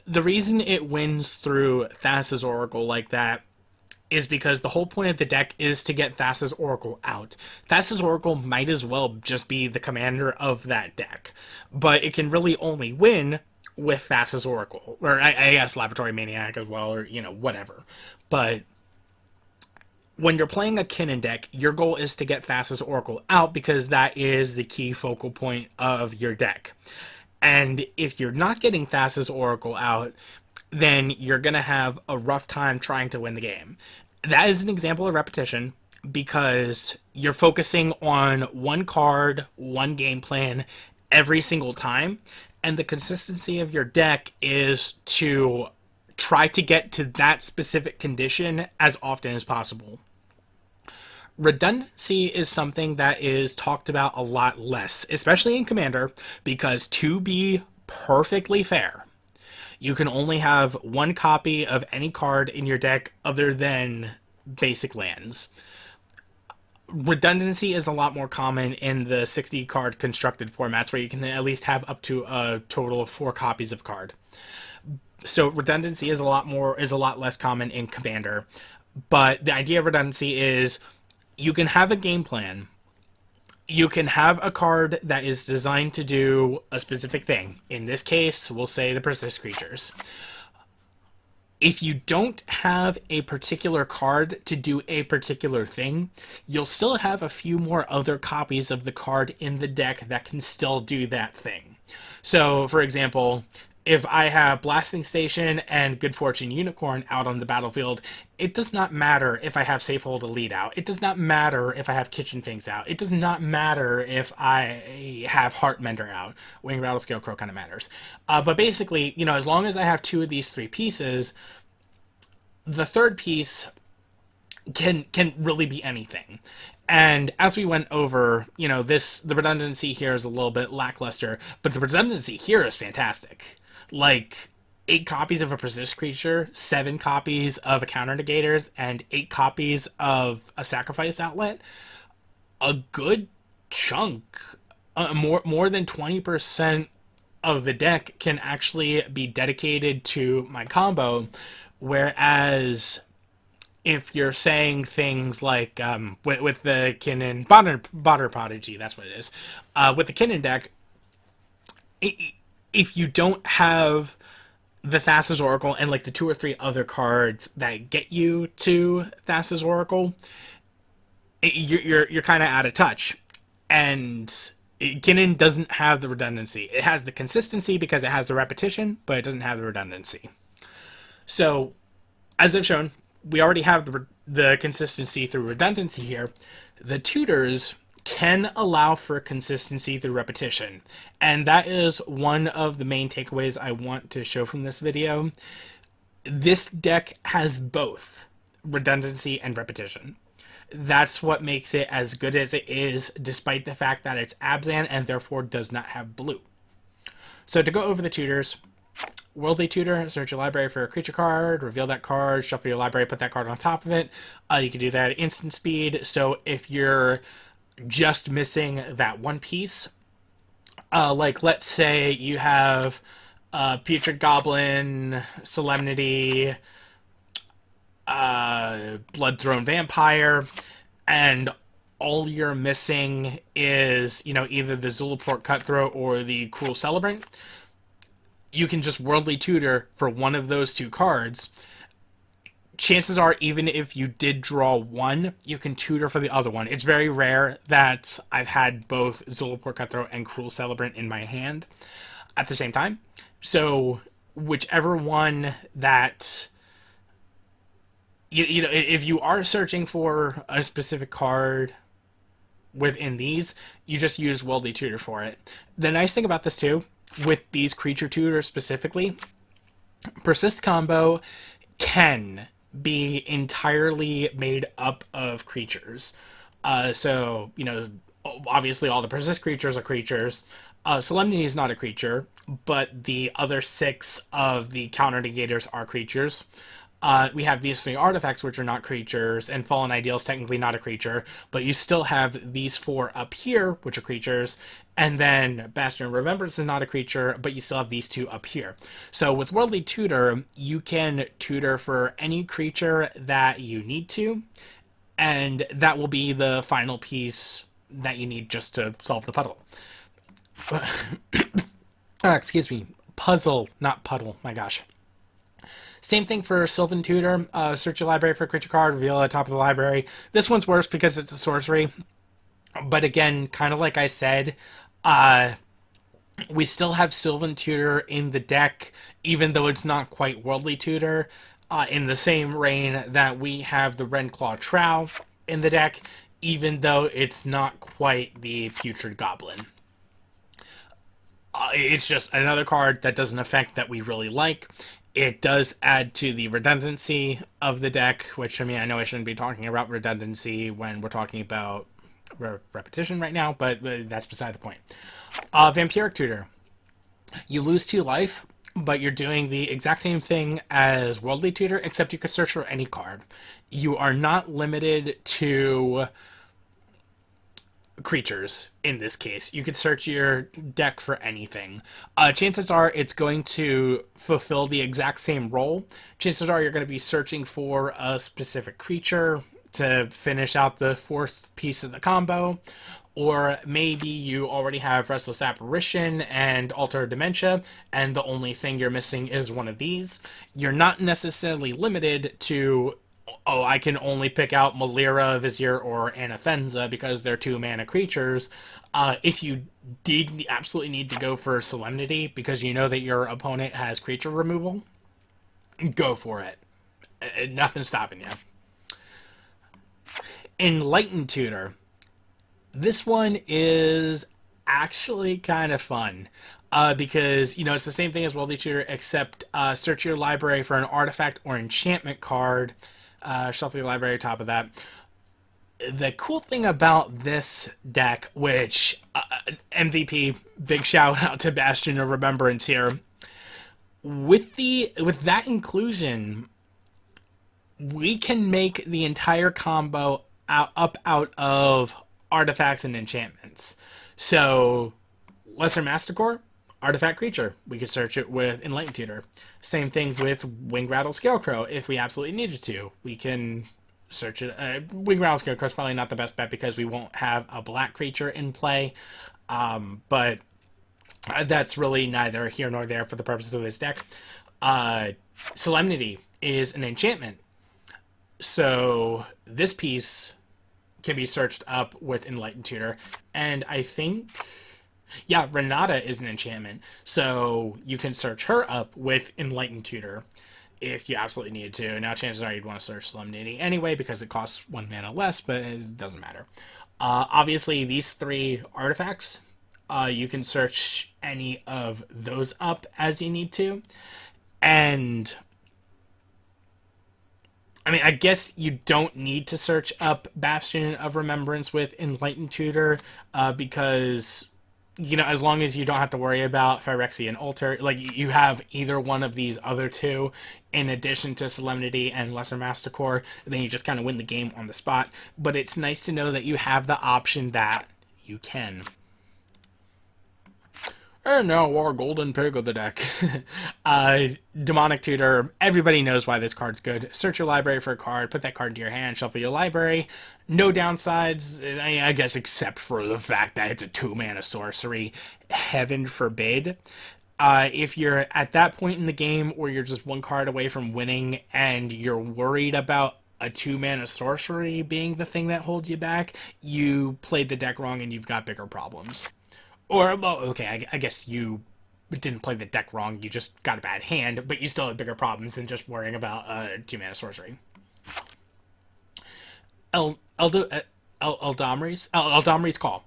The reason it wins through Thassa's Oracle like that is because the whole point of the deck is to get Thassa's Oracle out. Thassa's Oracle might as well just be the commander of that deck, but it can really only win with Thassa's Oracle, or I guess Laboratory Maniac as well, or, you know, whatever. But when you're playing a Kinnan deck, your goal is to get Thassa's Oracle out, because that is the key focal point of your deck. And if you're not getting Thassa's Oracle out, then you're going to have a rough time trying to win the game. That is an example of repetition, because you're focusing on one card, one game plan every single time, and the consistency of your deck is to try to get to that specific condition as often as possible. Redundancy is something that is talked about a lot less, especially in Commander, because to be perfectly fair, you can only have one copy of any card in your deck other than basic lands. Redundancy is a lot more common in the 60 card constructed formats, where you can at least have up to a total of 4 copies of card. So redundancy is a lot less common in Commander. But the idea of redundancy is you can have a game plan. You can have a card that is designed to do a specific thing. In this case, we'll say the persist creatures. If you don't have a particular card to do a particular thing, you'll still have a few more other copies of the card in the deck that can still do that thing. So, for example, if I have Blasting Station and Good Fortune Unicorn out on the battlefield, it does not matter if I have Safehold Elite out. It does not matter if I have Kitchen Finks out. It does not matter if I have Heartmender out. Wing Rattle Scarecrow kind of matters. But basically, you know, as long as I have 2 of these 3 pieces, the third piece can really be anything. And as we went over, the redundancy here is a little bit lackluster, but the redundancy here is fantastic. Like 8 copies of a persist creature, 7 copies of a counter negators, and 8 copies of a sacrifice outlet. A good chunk, more than 20% of the deck can actually be dedicated to my combo, whereas if you're saying things like with the Kinnan Botter Prodigy, that's what it is. With the Kinnan deck, if you don't have the Thassa's Oracle and like the 2 or 3 other cards that get you to Thassa's Oracle, you're kind of out of touch. And Kinnan doesn't have the redundancy. It has the consistency because it has the repetition, but it doesn't have the redundancy. So, as I've shown, we already have the consistency through redundancy here. The tutors can allow for consistency through repetition, and that is one of the main takeaways I want to show from this video. This deck has both redundancy and repetition. That's what makes it as good as it is, despite the fact that it's Abzan and therefore does not have blue. So to go over the tutors, Worldly Tutor, search your library for a creature card, reveal that card, shuffle your library, put that card on top of it. You can do that at instant speed. So if you're just missing that one piece, like let's say you have Putrid Goblin, Solemnity, Blood-Thrown Vampire, and all you're missing is, either the Zulaport Cutthroat or the Cruel Celebrant, you can just Worldly Tutor for one of those 2 cards. Chances are, even if you did draw one, you can tutor for the other one. It's very rare that I've had both Zulaport Cutthroat and Cruel Celebrant in my hand at the same time. So, whichever one that... if you are searching for a specific card within these, you just use Worldly Tutor for it. The nice thing about this, too, with these creature tutors specifically, Persist combo can be entirely made up of creatures. So, obviously all the Persist creatures are creatures. Solemnity is not a creature, but the other 6 of the counter negators are creatures. We have these 3 artifacts, which are not creatures, and Fallen Ideal is technically not a creature, but you still have these 4 up here, which are creatures, and then Bastion of Remembrance is not a creature, but you still have these 2 up here. So with Worldly Tutor, you can tutor for any creature that you need to, and that will be the final piece that you need just to solve the puddle. Excuse me. Puzzle, not puddle. My gosh. Same thing for Sylvan Tutor. Search your library for a creature card, reveal at the top of the library. This one's worse because it's a sorcery. But again, kind of like I said, we still have Sylvan Tutor in the deck, even though it's not quite Worldly Tutor, in the same reign that we have the Renclaw Trow in the deck, even though it's not quite the Putrid Goblin. It's just another card that does an effect that we really like. It does add to the redundancy of the deck, which, I know I shouldn't be talking about redundancy when we're talking about repetition right now, but that's beside the point. Vampiric Tutor. You lose 2 life, but you're doing the exact same thing as Worldly Tutor, except you can search for any card. You are not limited to creatures in this case. You could search your deck for anything. Chances are it's going to fulfill the exact same role. Chances are you're going to be searching for a specific creature to finish out the 4th piece of the combo, or maybe you already have Restless Apparition and Alter Dementia, and the only thing you're missing is one of these. You're not necessarily limited to, oh, I can only pick out Malira, Vizier, or Anafenza because they're 2-mana creatures. If you did absolutely need to go for Solemnity because you know that your opponent has creature removal, go for it. Nothing's stopping you. Enlightened Tutor. This one is actually kind of fun. Because, it's the same thing as Worldly Tutor, except search your library for an artifact or enchantment card, Shuffle your library, top of that. The cool thing about this deck, which MVP, big shout out to Bastion of Remembrance here, with that inclusion, we can make the entire combo out of artifacts and enchantments. So, Lesser Mastercore, artifact creature. We could search it with Enlightened Tutor. Same thing with Wing Rattle Scarecrow. If we absolutely needed to, we can search it. Wing Rattle Scarecrow is probably not the best bet because we won't have a black creature in play. But that's really neither here nor there for the purposes of this deck. Solemnity is an enchantment. So this piece can be searched up with Enlightened Tutor. And I think, yeah, Renata is an enchantment. So you can search her up with Enlightened Tutor if you absolutely need to. Now, chances are you'd want to search Solemnity anyway because it costs 1 mana less, but it doesn't matter. Obviously, these 3 artifacts, you can search any of those up as you need to. And I mean, I guess you don't need to search up Bastion of Remembrance with Enlightened Tutor because, as long as you don't have to worry about Phyrexian Altar, like, you have either one of these other 2 in addition to Solemnity and Lesser Mastercore, then you just kind of win the game on the spot. But it's nice to know that you have the option that you can. And now our golden pig of the deck. Demonic Tutor. Everybody knows why this card's good. Search your library for a card, put that card into your hand, shuffle your library. No downsides, I guess, except for the fact that it's a 2-mana sorcery. Heaven forbid. If you're at that point in the game where you're just 1 card away from winning and you're worried about a 2-mana sorcery being the thing that holds you back, you played the deck wrong and you've got bigger problems. Or, well, okay, I guess you didn't play the deck wrong, you just got a bad hand, but you still have bigger problems than just worrying about a 2-mana sorcery. Eldamri's Call.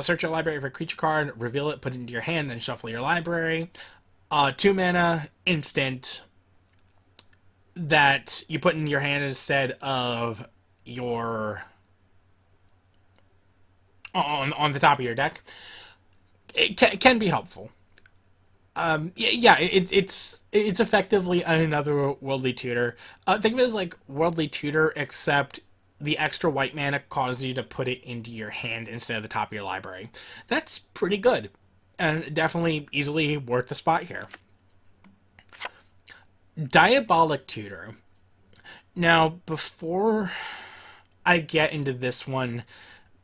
Search your library for a creature card, reveal it, put it into your hand, then shuffle your library. 2-mana instant that you put in your hand instead of your... on the top of your deck. It can be helpful. It's effectively another Worldly Tutor. Think of it as like Worldly Tutor, except the extra white mana causes you to put it into your hand instead of the top of your library. That's pretty good, and definitely easily worth the spot here. Diabolic Tutor. Now, before I get into this one,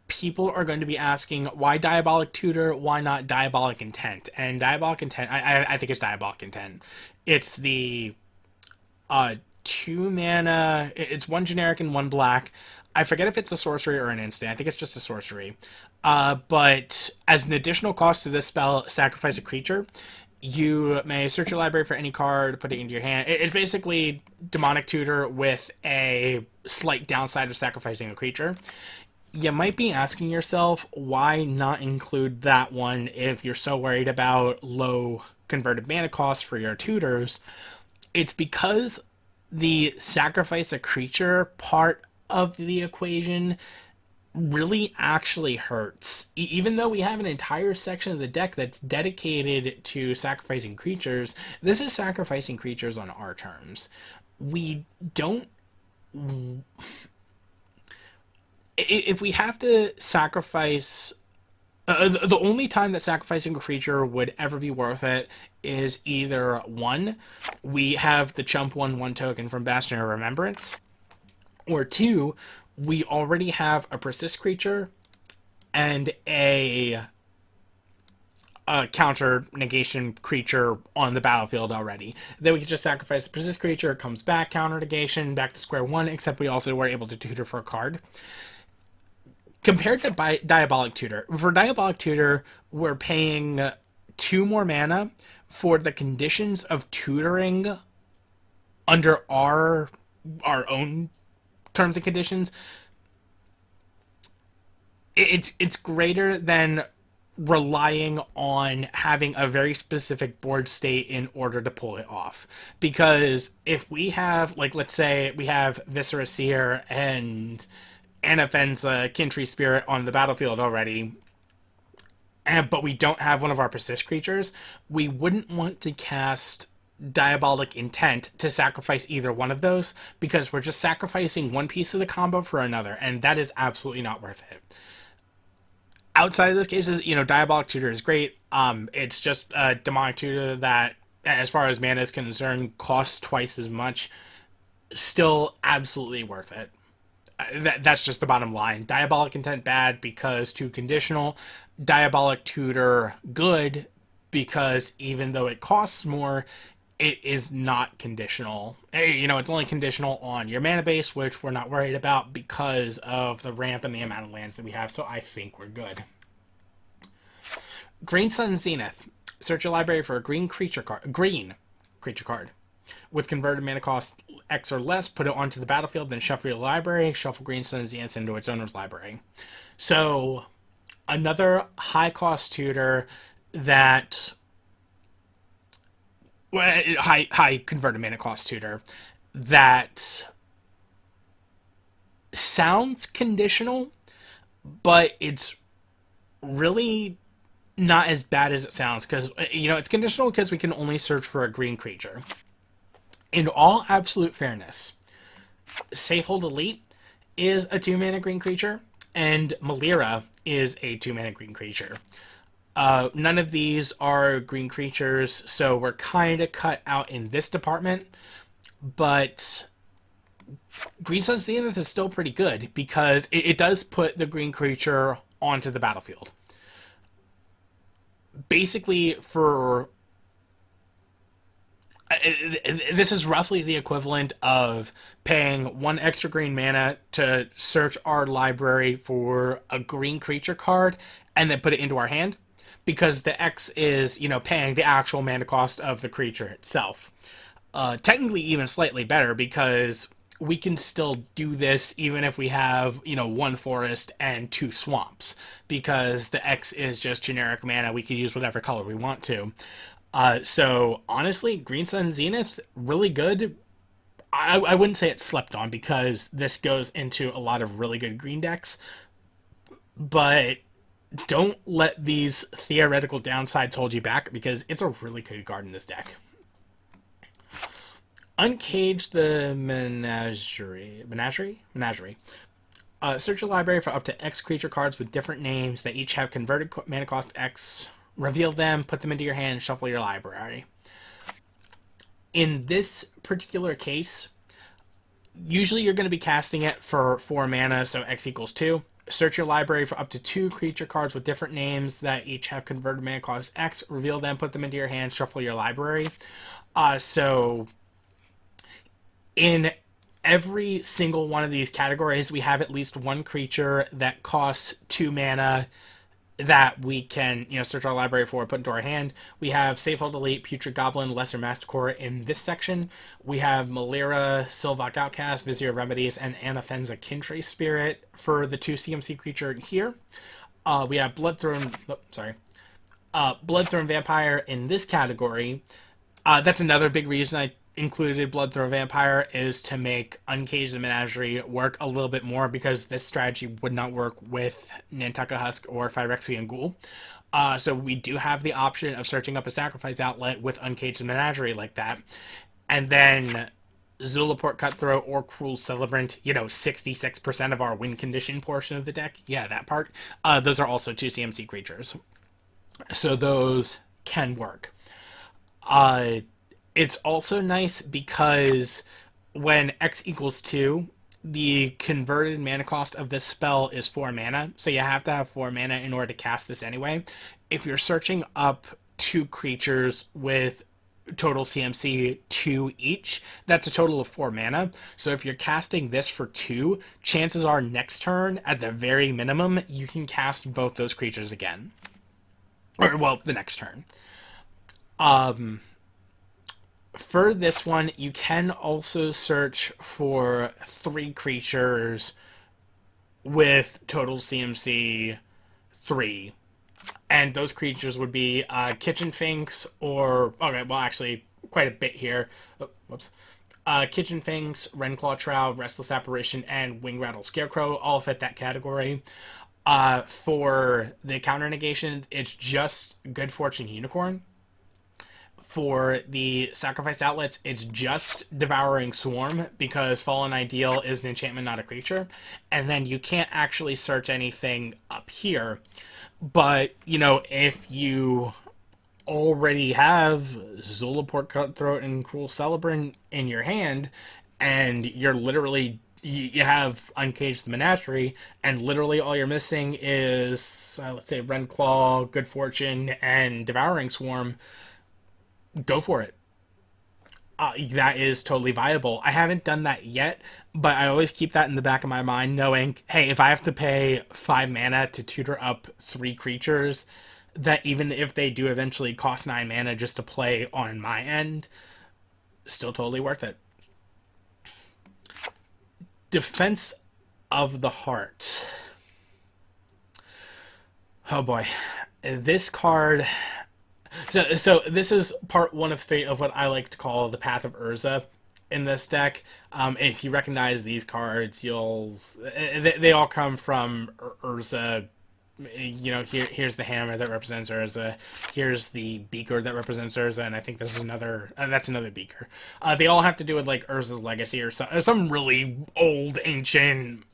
people are going to be asking, why Diabolic Tutor? Why not Diabolic Intent? And Diabolic Intent, I think it's Diabolic Intent. It's the 2 mana, it's 1 generic and 1 black. I forget if it's a sorcery or an instant. I think it's just a sorcery. But as an additional cost to this spell, sacrifice a creature. You may search your library for any card, put it into your hand. It's basically Demonic Tutor with a slight downside of sacrificing a creature. You might be asking yourself, why not include that one if you're so worried about low converted mana costs for your tutors? It's because the sacrifice a creature part of the equation really actually hurts. Even though we have an entire section of the deck that's dedicated to sacrificing creatures, this is sacrificing creatures on our terms. We don't... If we have to sacrifice... the only time that sacrificing a creature would ever be worth it is either 1, we have the chump 1/1 token from Bastion of Remembrance, or 2, we already have a persist creature and a counter negation creature on the battlefield already. Then we can just sacrifice the persist creature, it comes back, counter negation, back to square 1, except we also were able to tutor for a card. Compared to Diabolic Tutor, for Diabolic Tutor, we're paying 2 more mana for the conditions of tutoring under our own terms and conditions. It's greater than relying on having a very specific board state in order to pull it off. Because if we have, like, let's say we have Viscera Seer and Anafenza Kintry Spirit on the battlefield already, but we don't have one of our persist creatures, we wouldn't want to cast Diabolic Intent to sacrifice either one of those, because we're just sacrificing one piece of the combo for another, and that is absolutely not worth it. Outside of those cases, Diabolic Tutor is great. It's just a Demonic Tutor that, as far as mana is concerned, costs twice as much. Still absolutely worth it. That's just the bottom line. Diabolic Intent bad because too conditional. Diabolic Tutor good because even though it costs more, it is not conditional. It's only conditional on your mana base, which we're not worried about because of the ramp and the amount of lands that we have, so I think we're good. Green Sun Zenith. Search your library for a green creature card. With converted mana cost X or less, put it onto the battlefield, then shuffle your library, shuffle Green Sun Zenith into its owner's library. So, another high-cost tutor that... high converted mana cost tutor that sounds conditional, but it's really not as bad as it sounds, because it's conditional because we can only search for a green creature. In all absolute fairness, Safehold Elite is a 2-mana green creature, and Malira is a 2-mana green creature. None of these are green creatures, so we're kind of cut out in this department. But Green Sun Zenith is still pretty good because it does put the green creature onto the battlefield. Basically, this is roughly the equivalent of paying 1 extra green mana to search our library for a green creature card and then put it into our hand. Because the X is, paying the actual mana cost of the creature itself. Technically even slightly better, because we can still do this even if we have, 1 forest and 2 swamps. Because the X is just generic mana, we can use whatever color we want to. So, honestly, Green Sun Zenith, really good. I wouldn't say it's slept on, because this goes into a lot of really good green decks. But... don't let these theoretical downsides hold you back, because it's a really good card in this deck. Uncage the Menagerie. Search your library for up to X creature cards with different names that each have converted mana cost X. Reveal them, put them into your hand, shuffle your library. In this particular case, usually you're going to be casting it for 4 mana, so X equals 2. Search your library for up to 2 creature cards with different names that each have converted mana cost X. Reveal them, put them into your hand, shuffle your library. So, in every single one of these categories, we have at least 1 creature that costs 2 mana that we can, search our library for, put into our hand. We have Safehold Elite, Putrid Goblin, Lesser Mastercore in this section. We have Malira, Sylvok Outcast, Vizier of Remedies, and Anafenza Kintry Spirit for the 2 CMC creature here. We have Bloodthorn Vampire in this category. That's another big reason I included Bloodthorn Vampire, is to make Uncage the Menagerie work a little bit more, because this strategy would not work with Nantucket Husk or Phyrexian Ghoul. So we do have the option of searching up a sacrifice outlet with Uncage the Menagerie like that. And then Zulaport Cutthroat or Cruel Celebrant, 66% of our win condition portion of the deck. Yeah, that part. Those are also 2 CMC creatures. So those can work. It's also nice because when X equals 2, the converted mana cost of this spell is 4 mana, so you have to have 4 mana in order to cast this anyway. If you're searching up 2 creatures with total CMC 2 each, that's a total of 4 mana. So if you're casting this for 2, chances are next turn, at the very minimum, you can cast both those creatures again. Or, well, the next turn. For this one, you can also search for 3 creatures with total CMC 3 And those creatures would be Kitchen Finks, or okay, well, actually, quite a bit here. Oh, whoops. Kitchen Finks, Renclaw Trow, Restless Apparition, and Wing Rattle Scarecrow all fit that category. For the counter negation, it's just Good Fortune Unicorn. For the sacrifice outlets, it's just Devouring Swarm because Fallen Ideal is an enchantment, not a creature. And then you can't actually search anything up here. But, if you already have Zulaport Cutthroat and Cruel Celebrant in your hand, and you're literally you have Uncaged the Menagerie, and literally all you're missing is let's say Renclaw, Good Fortune, and Devouring Swarm, go for it. That is totally viable. I haven't done that yet, but I always keep that in the back of my mind, knowing, hey, if I have to pay 5 mana to tutor up 3 creatures, that even if they do eventually cost 9 mana just to play on my end, still totally worth it. Defense of the Heart. Oh boy. This card. So this is part 1 of what I like to call the Path of Urza in this deck. If you recognize these cards, they all come from Urza. Here's the hammer that represents Urza. Here's the beaker that represents Urza, and I think this is that's another beaker. They all have to do with like Urza's legacy or some really old ancient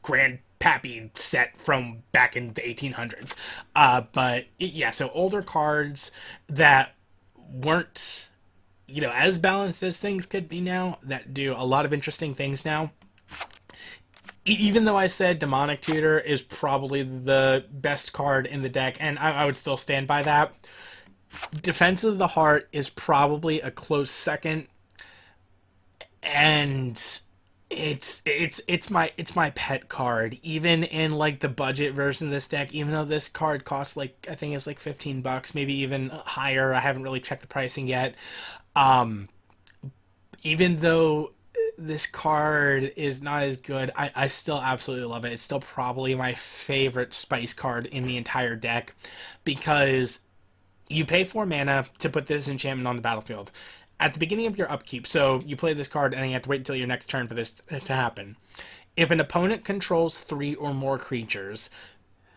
grandpappy set from back in the 1800s. But yeah, so older cards that weren't as balanced as things could be now, that do a lot of interesting things now. Even though I said Demonic Tutor is probably the best card in the deck, and I would still stand by that, Defense of the Heart is probably a close second, and it's my pet card. Even in like the budget version of this deck, even though this card costs like I think it's like $15, maybe even higher. I haven't really checked the pricing yet. Even though this card is not as good, I still absolutely love it. It's still probably my favorite spice card in the entire deck because you pay 4 mana to put this enchantment on the battlefield at the beginning of your upkeep. So you play this card and then you have to wait until your next turn for this to happen. If an opponent controls 3 or more creatures,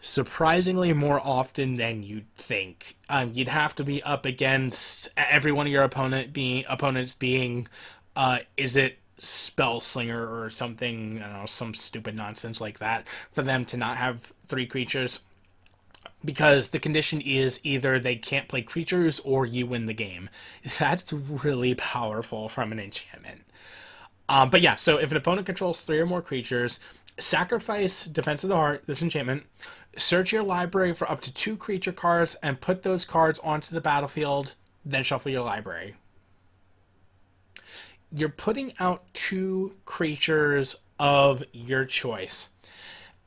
surprisingly more often than you'd think, you'd have to be up against every one of your opponents being is it Spellslinger or something, I don't know, some stupid nonsense like that, for them to not have 3 creatures. Because the condition is either they can't play creatures or you win the game. That's really powerful from an enchantment. But yeah, so if an opponent controls 3 or more creatures, sacrifice Defense of the Heart, this enchantment, search your library for up to 2 creature cards, and put those cards onto the battlefield, then shuffle your library. You're putting out 2 creatures of your choice.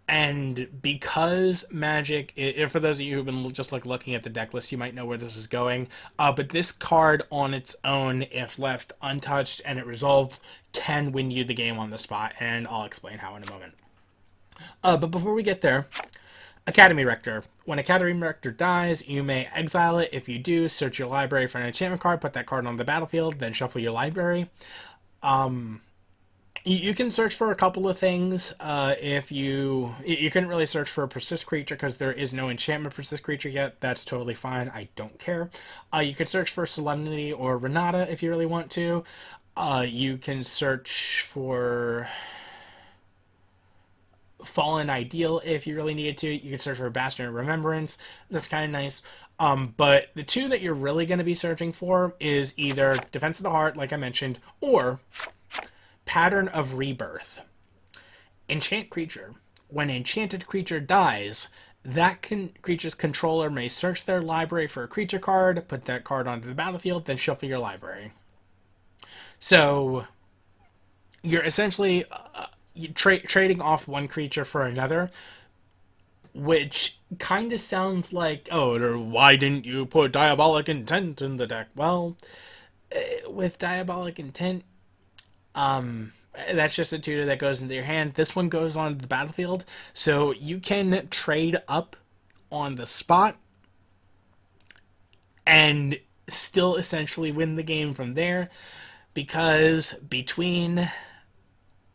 And because Magic, for those of you who've been just like looking at the deck list, you might know where this is going. But this card on its own, if left untouched and it resolves, can win you the game on the spot. And I'll explain how in a moment. But before we get there, Academy Rector. When Academy Rector dies, you may exile it. If you do, search your library for an enchantment card, put that card on the battlefield, then shuffle your library. You can search for a couple of things. If you couldn't really search for a persist creature because there is no enchantment persist creature yet. That's totally fine. I don't care. You could search for Solemnity or Renata if you really want to. You can search for Fallen Ideal if you really needed to. You can search for Bastion of Remembrance. That's kind of nice. But the 2 that you're really going to be searching for is either Defense of the Heart, like I mentioned, or Pattern of Rebirth. Enchant creature. When enchanted creature dies, that creature's controller may search their library for a creature card, put that card onto the battlefield, then shuffle your library. So you're essentially trading off one creature for another, which kind of sounds like, oh, or why didn't you put Diabolic Intent in the deck? Well, with Diabolic Intent, that's just a tutor that goes into your hand. This one goes on the battlefield, so you can trade up on the spot and still essentially win the game from there, because between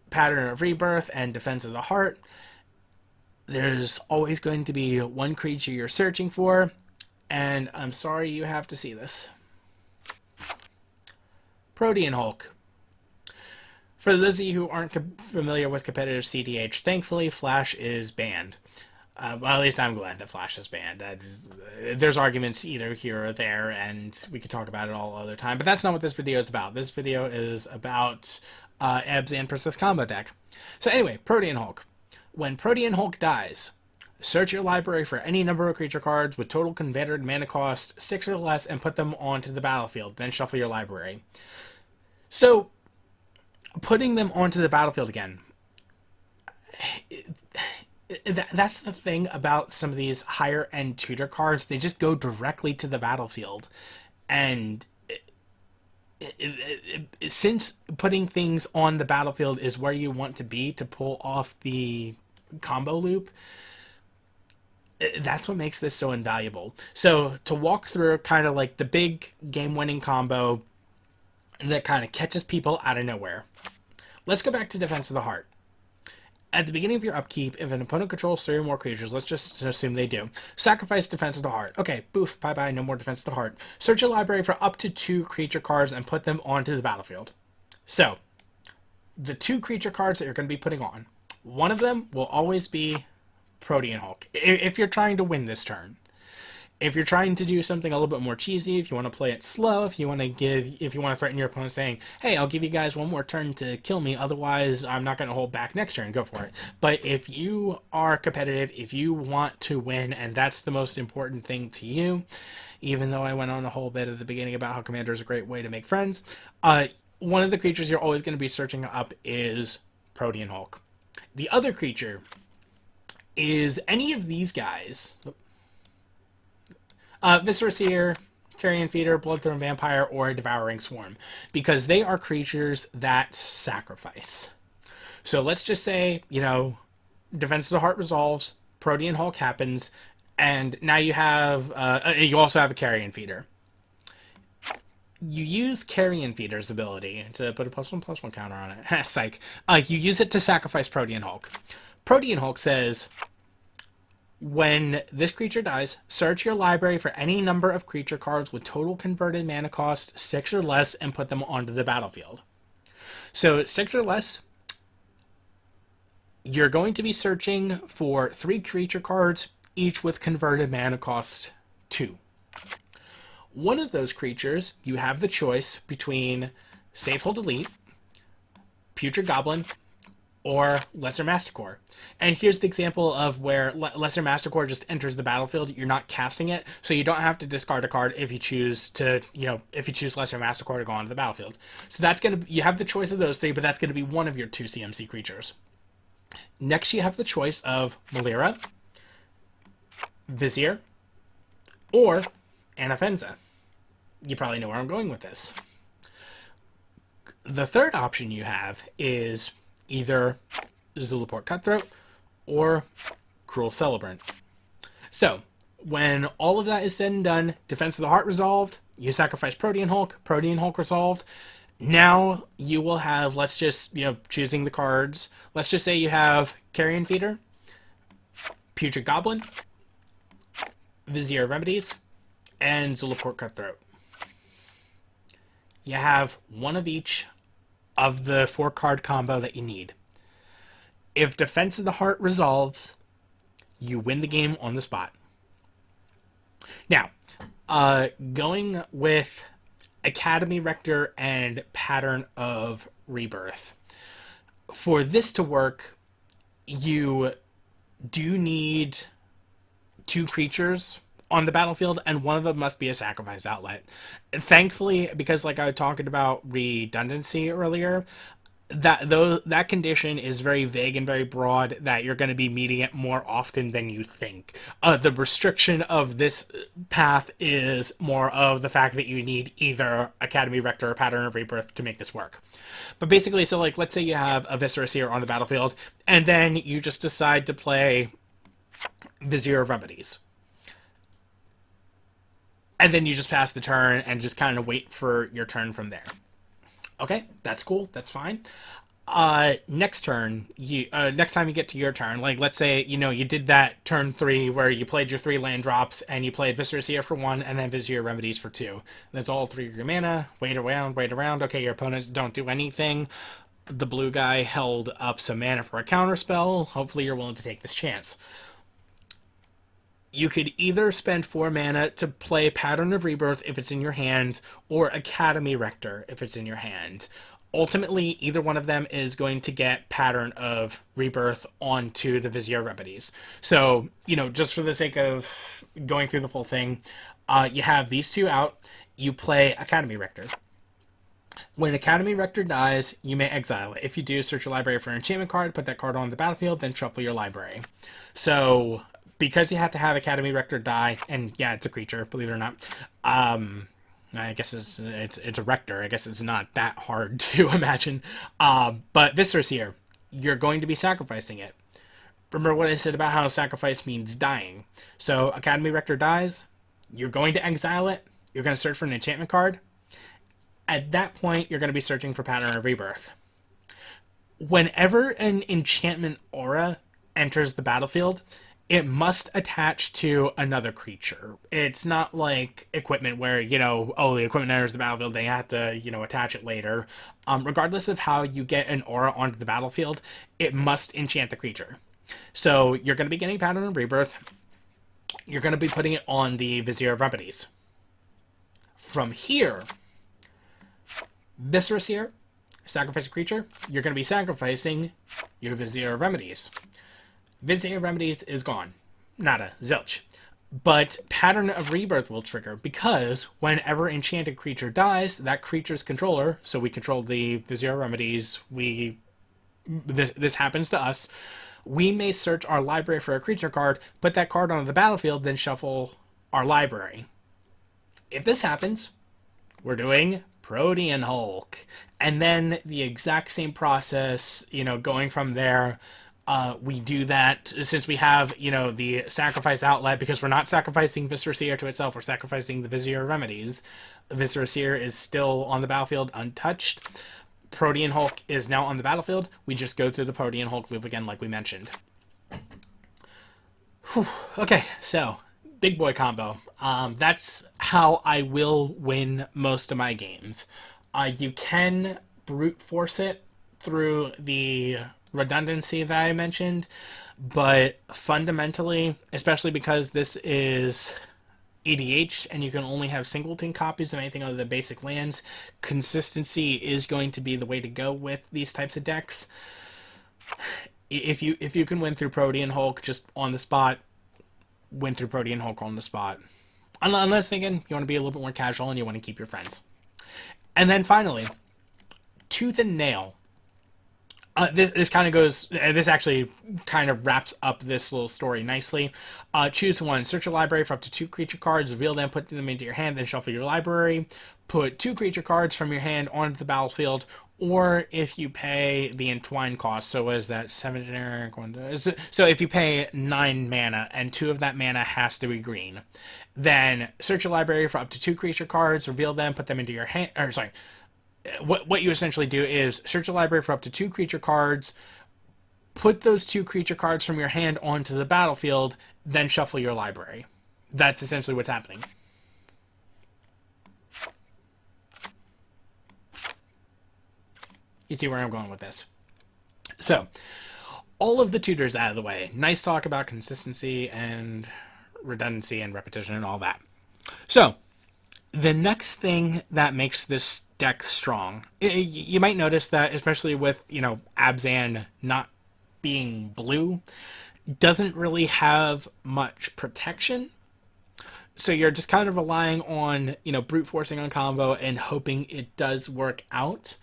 Pattern of Rebirth and Defense of the Heart, there's always going to be one creature you're searching for, and I'm sorry you have to see this. Protean Hulk. For those of you who aren't familiar with competitive CDH, thankfully Flash is banned. Well, at least I'm glad that Flash is banned. There's arguments either here or there, and we could talk about it all other time, but that's not what this video is about. This video is about Abzan Princess combo deck. So anyway, Protean Hulk. When Protean Hulk dies, search your library for any number of creature cards with total converted mana cost 6 or less and put them onto the battlefield. Then shuffle your library. So, putting them onto the battlefield again. That's the thing about some of these higher end tutor cards. They just go directly to the battlefield. And since putting things on the battlefield is where you want to be to pull off the combo loop, that's what makes this so invaluable. So to walk through kind of like the big game-winning combo that kind of catches people out of nowhere. Let's go back to Defense of the Heart. At the beginning of your upkeep, if an opponent controls 3 or more creatures, let's just assume they do, sacrifice Defense of the Heart. Okay, boof, bye-bye, no more Defense of the Heart. Search your library for up to 2 creature cards and put them onto the battlefield. So, the 2 creature cards that you're going to be putting on, one of them will always be Protean Hulk, if you're trying to win this turn. If you're trying to do something a little bit more cheesy, if you want to play it slow, if you want to threaten your opponent saying, hey, I'll give you guys one more turn to kill me, otherwise I'm not going to hold back next turn, go for it. But if you are competitive, if you want to win, and that's the most important thing to you, even though I went on a whole bit at the beginning about how Commander is a great way to make friends, one of the creatures you're always going to be searching up is Protean Hulk. The other creature is any of these guys. Viscera Seer, Carrion Feeder, Bloodthorn Vampire, or Devouring Swarm, because they are creatures that sacrifice. So let's just say, Defense of the Heart resolves, Protean Hulk happens, and now you have, you also have a Carrion Feeder. You use Carrion Feeder's ability to put a +1/+1 counter on it. Psych. You use it to sacrifice Protean Hulk. Protean Hulk says, when this creature dies, search your library for any number of creature cards with total converted mana cost 6 or less and put them onto the battlefield. So 6 or less, you're going to be searching for 3 creature cards, each with converted mana cost 2. One of those creatures, you have the choice between Safehold Elite, Putrid Goblin, or Lesser Mastercore. And here's the example of where Lesser Mastercore just enters the battlefield. You're not casting it, so you don't have to discard a card if you choose to, if you choose Lesser Mastercore to go onto the battlefield. So that's going to, you have the choice of those 3, but that's going to be one of your 2 CMC creatures. Next, you have the choice of Malira, Vizier, or Anafenza. You probably know where I'm going with this. The third option you have is either Zulaport Cutthroat or Cruel Celebrant. So, when all of that is said and done, Defense of the Heart resolved, you sacrifice Protean Hulk resolved. Now you will have, let's just, choosing the cards, let's just say you have Carrion Feeder, Putrid Goblin, Vizier of Remedies, and Zulaport Cutthroat. You have one of each of the 4-card combo that you need. If Defense of the Heart resolves, you win the game on the spot. Now, going with Academy Rector and Pattern of Rebirth. For this to work, you do need 2 creatures on the battlefield, and one of them must be a sacrifice outlet. Thankfully, because like I was talking about redundancy earlier, that condition is very vague and very broad, that you're going to be meeting it more often than you think. The restriction of this path is more of the fact that you need either Academy Rector or Pattern of Rebirth to make this work. But basically, so like, let's say you have a Viscera Seer on the battlefield, and then you just decide to play Vizier of Remedies. and then you just pass the turn and just kind of wait for your turn from there. Okay, that's cool. That's fine. Next turn, next time you get to your turn, like let's say you did that turn 3 where you played your 3 land drops and you played Viscerous Seer for 1 and then Vizier Remedies for 2. That's all 3 of your mana. Wait around, wait around. Okay, your opponents don't do anything. The blue guy held up some mana for a counter spell. Hopefully, you're willing to take this chance. You could either spend 4 mana to play Pattern of Rebirth if it's in your hand, or Academy Rector if it's in your hand. Ultimately, either one of them is going to get Pattern of Rebirth onto the Vizier Remedies. So, just for the sake of going through the full thing, you have these 2 out. You play Academy Rector. When Academy Rector dies, you may exile it. If you do, search your library for an enchantment card, put that card on the battlefield, then shuffle your library. So, because you have to have Academy Rector die, and yeah, it's a creature, believe it or not. I guess it's a Rector. I guess it's not that hard to imagine. But Viscerous here, you're going to be sacrificing it. Remember what I said about how sacrifice means dying. So Academy Rector dies, you're going to exile it, you're going to search for an enchantment card. At that point, you're going to be searching for Pattern of Rebirth. Whenever an enchantment aura enters the battlefield, it must attach to another creature. It's not like equipment where, the equipment enters the battlefield, they have to, attach it later. Regardless of how you get an aura onto the battlefield, it must enchant the creature. So you're going to be getting Pattern of Rebirth. You're going to be putting it on the Vizier of Remedies. From here, Viscerous here, sacrifice a creature, you're going to be sacrificing your Vizier of Remedies. Vizier of Remedies is gone. Nada. Zilch. But Pattern of Rebirth will trigger because whenever enchanted creature dies, that creature's controller, so we control the Vizier of Remedies, this happens to us, we may search our library for a creature card, put that card onto the battlefield, then shuffle our library. If this happens, we're doing Protean Hulk. And then the exact same process, going from there. We do that since we have, the sacrifice outlet, because we're not sacrificing Viscerous Seer to itself, we're sacrificing the Vizier Remedies. Viscerous Seer is still on the battlefield untouched. Protean Hulk is now on the battlefield. We just go through the Protean Hulk loop again, like we mentioned. Whew. Okay, so big boy combo. That's how I will win most of my games. You can brute force it through the redundancy that I mentioned, but fundamentally, especially because this is EDH and you can only have singleton copies of anything other than basic lands, consistency is going to be the way to go with these types of decks. If you can win through Protean Hulk just on the spot, win through Protean Hulk on the spot. Unless, again, you want to be a little bit more casual and you want to keep your friends. And then finally, Tooth and Nail. This kind of goes. This actually kind of wraps up this little story nicely. Choose one. Search your library for up to 2 creature cards. Reveal them. Put them into your hand. Then shuffle your library. Put 2 creature cards from your hand onto the battlefield. Or if you pay the entwine cost. So what is that? 7 generic. So if you pay 9 mana and 2 of that mana has to be green, then search your library for up to 2 creature cards. Reveal them. Put them into your hand. Or sorry. What you essentially do is search a library for up to 2 creature cards, put those 2 creature cards from your hand onto the battlefield, then shuffle your library. That's essentially what's happening. You see where I'm going with this. So, all of the tutors out of the way. Nice talk about consistency and redundancy and repetition and all that. So, the next thing that makes this deck strong, you might notice that, especially with, Abzan not being blue, doesn't really have much protection. So you're just kind of relying on, brute forcing on combo and hoping it does work out.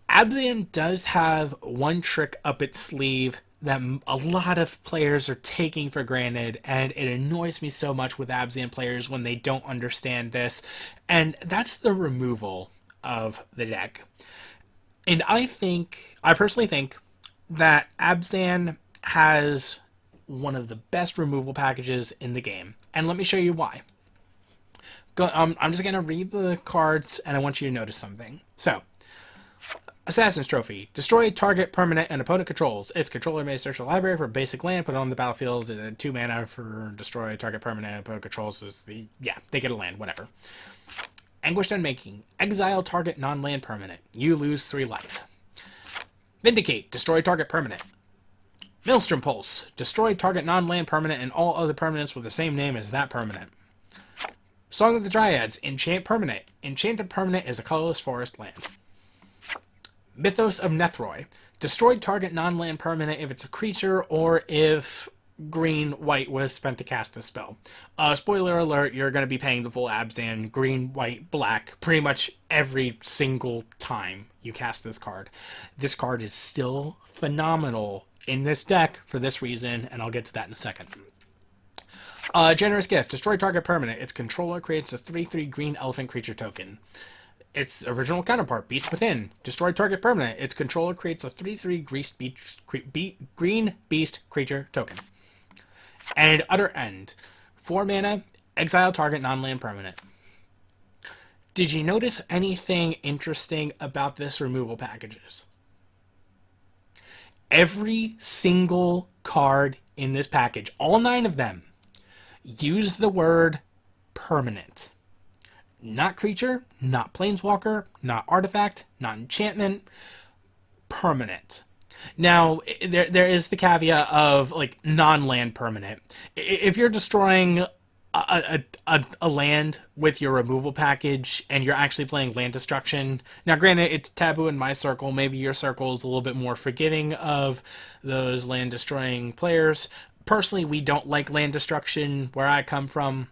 Abzan does have one trick up its sleeve that a lot of players are taking for granted, and it annoys me so much with Abzan players when they don't understand this, and that's the removal of the deck. And I personally think that Abzan has one of the best removal packages in the game, and let me show you why. I'm just gonna read the cards, and I want you to notice something. So, Assassin's Trophy. Destroy target permanent and opponent controls. Its controller may search the library for basic land, put it on the battlefield, 2 mana for destroy target permanent and opponent controls is they get a land, whatever. Anguished Unmaking. Exile target non-land permanent. You lose 3 life. Vindicate. Destroy target permanent. Maelstrom Pulse. Destroy target non-land permanent and all other permanents with the same name as that permanent. Song of the Dryads. Enchant permanent. Enchanted permanent is a colorless forest land. Mythos of Nethroi. Destroy target non-land permanent if it's a creature or if green-white was spent to cast the spell. Spoiler alert, you're going to be paying the full Abzan, green, white, black, pretty much every single time you cast this card. This card is still phenomenal in this deck for this reason, and I'll get to that in a second. Generous Gift. Destroy target permanent. Its controller creates a 3/3 green elephant creature token. Its original counterpart, Beast Within. Destroy target permanent. Its controller creates a 3/3 green beast creature token. And Utter End. 4 mana, exile target non-land permanent. Did you notice anything interesting about this removal packages? Every single card in this package, all 9 of them, use the word permanent. Not creature, not planeswalker, not artifact, not enchantment, permanent. Now, there is the caveat of, like, non-land permanent. If you're destroying a land with your removal package and you're actually playing land destruction, now granted, it's taboo in my circle. Maybe your circle is a little bit more forgiving of those land destroying players. Personally, we don't like land destruction where I come from,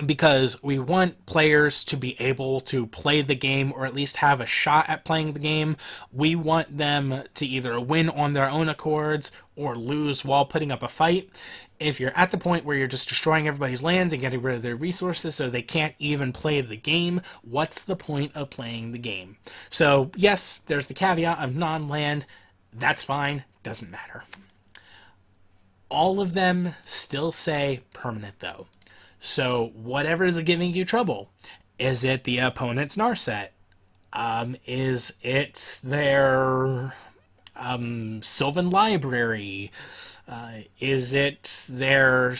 because we want players to be able to play the game or at least have a shot at playing the game. We want them to either win on their own accords or lose while putting up a fight. If you're at the point where you're just destroying everybody's lands and getting rid of their resources so they can't even play the game, what's the point of playing the game? So yes, there's the caveat of non-land. That's fine. Doesn't matter. All of them still say permanent though. So whatever is giving you trouble, is it the opponent's Narset? Is it their Sylvan Library? Is it their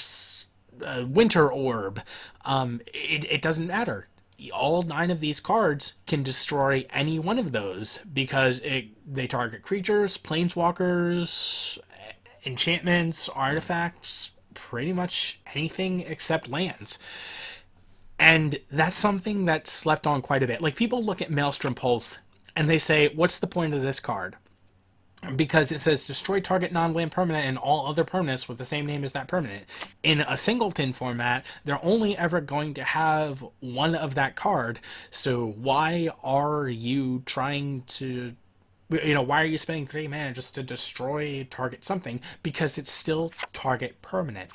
Winter Orb? It doesn't matter. All 9 of these cards can destroy any one of those because they target creatures, planeswalkers, enchantments, artifacts, pretty much anything except lands. And that's something that's slept on quite a bit. Like, people look at Maelstrom Pulse and they say, what's the point of this card? Because it says destroy target non-land permanent and all other permanents with the same name as that permanent. In a singleton format, they're only ever going to have one of that card. So why are you trying to, why are you spending 3 mana just to destroy target something? Because it's still target permanent.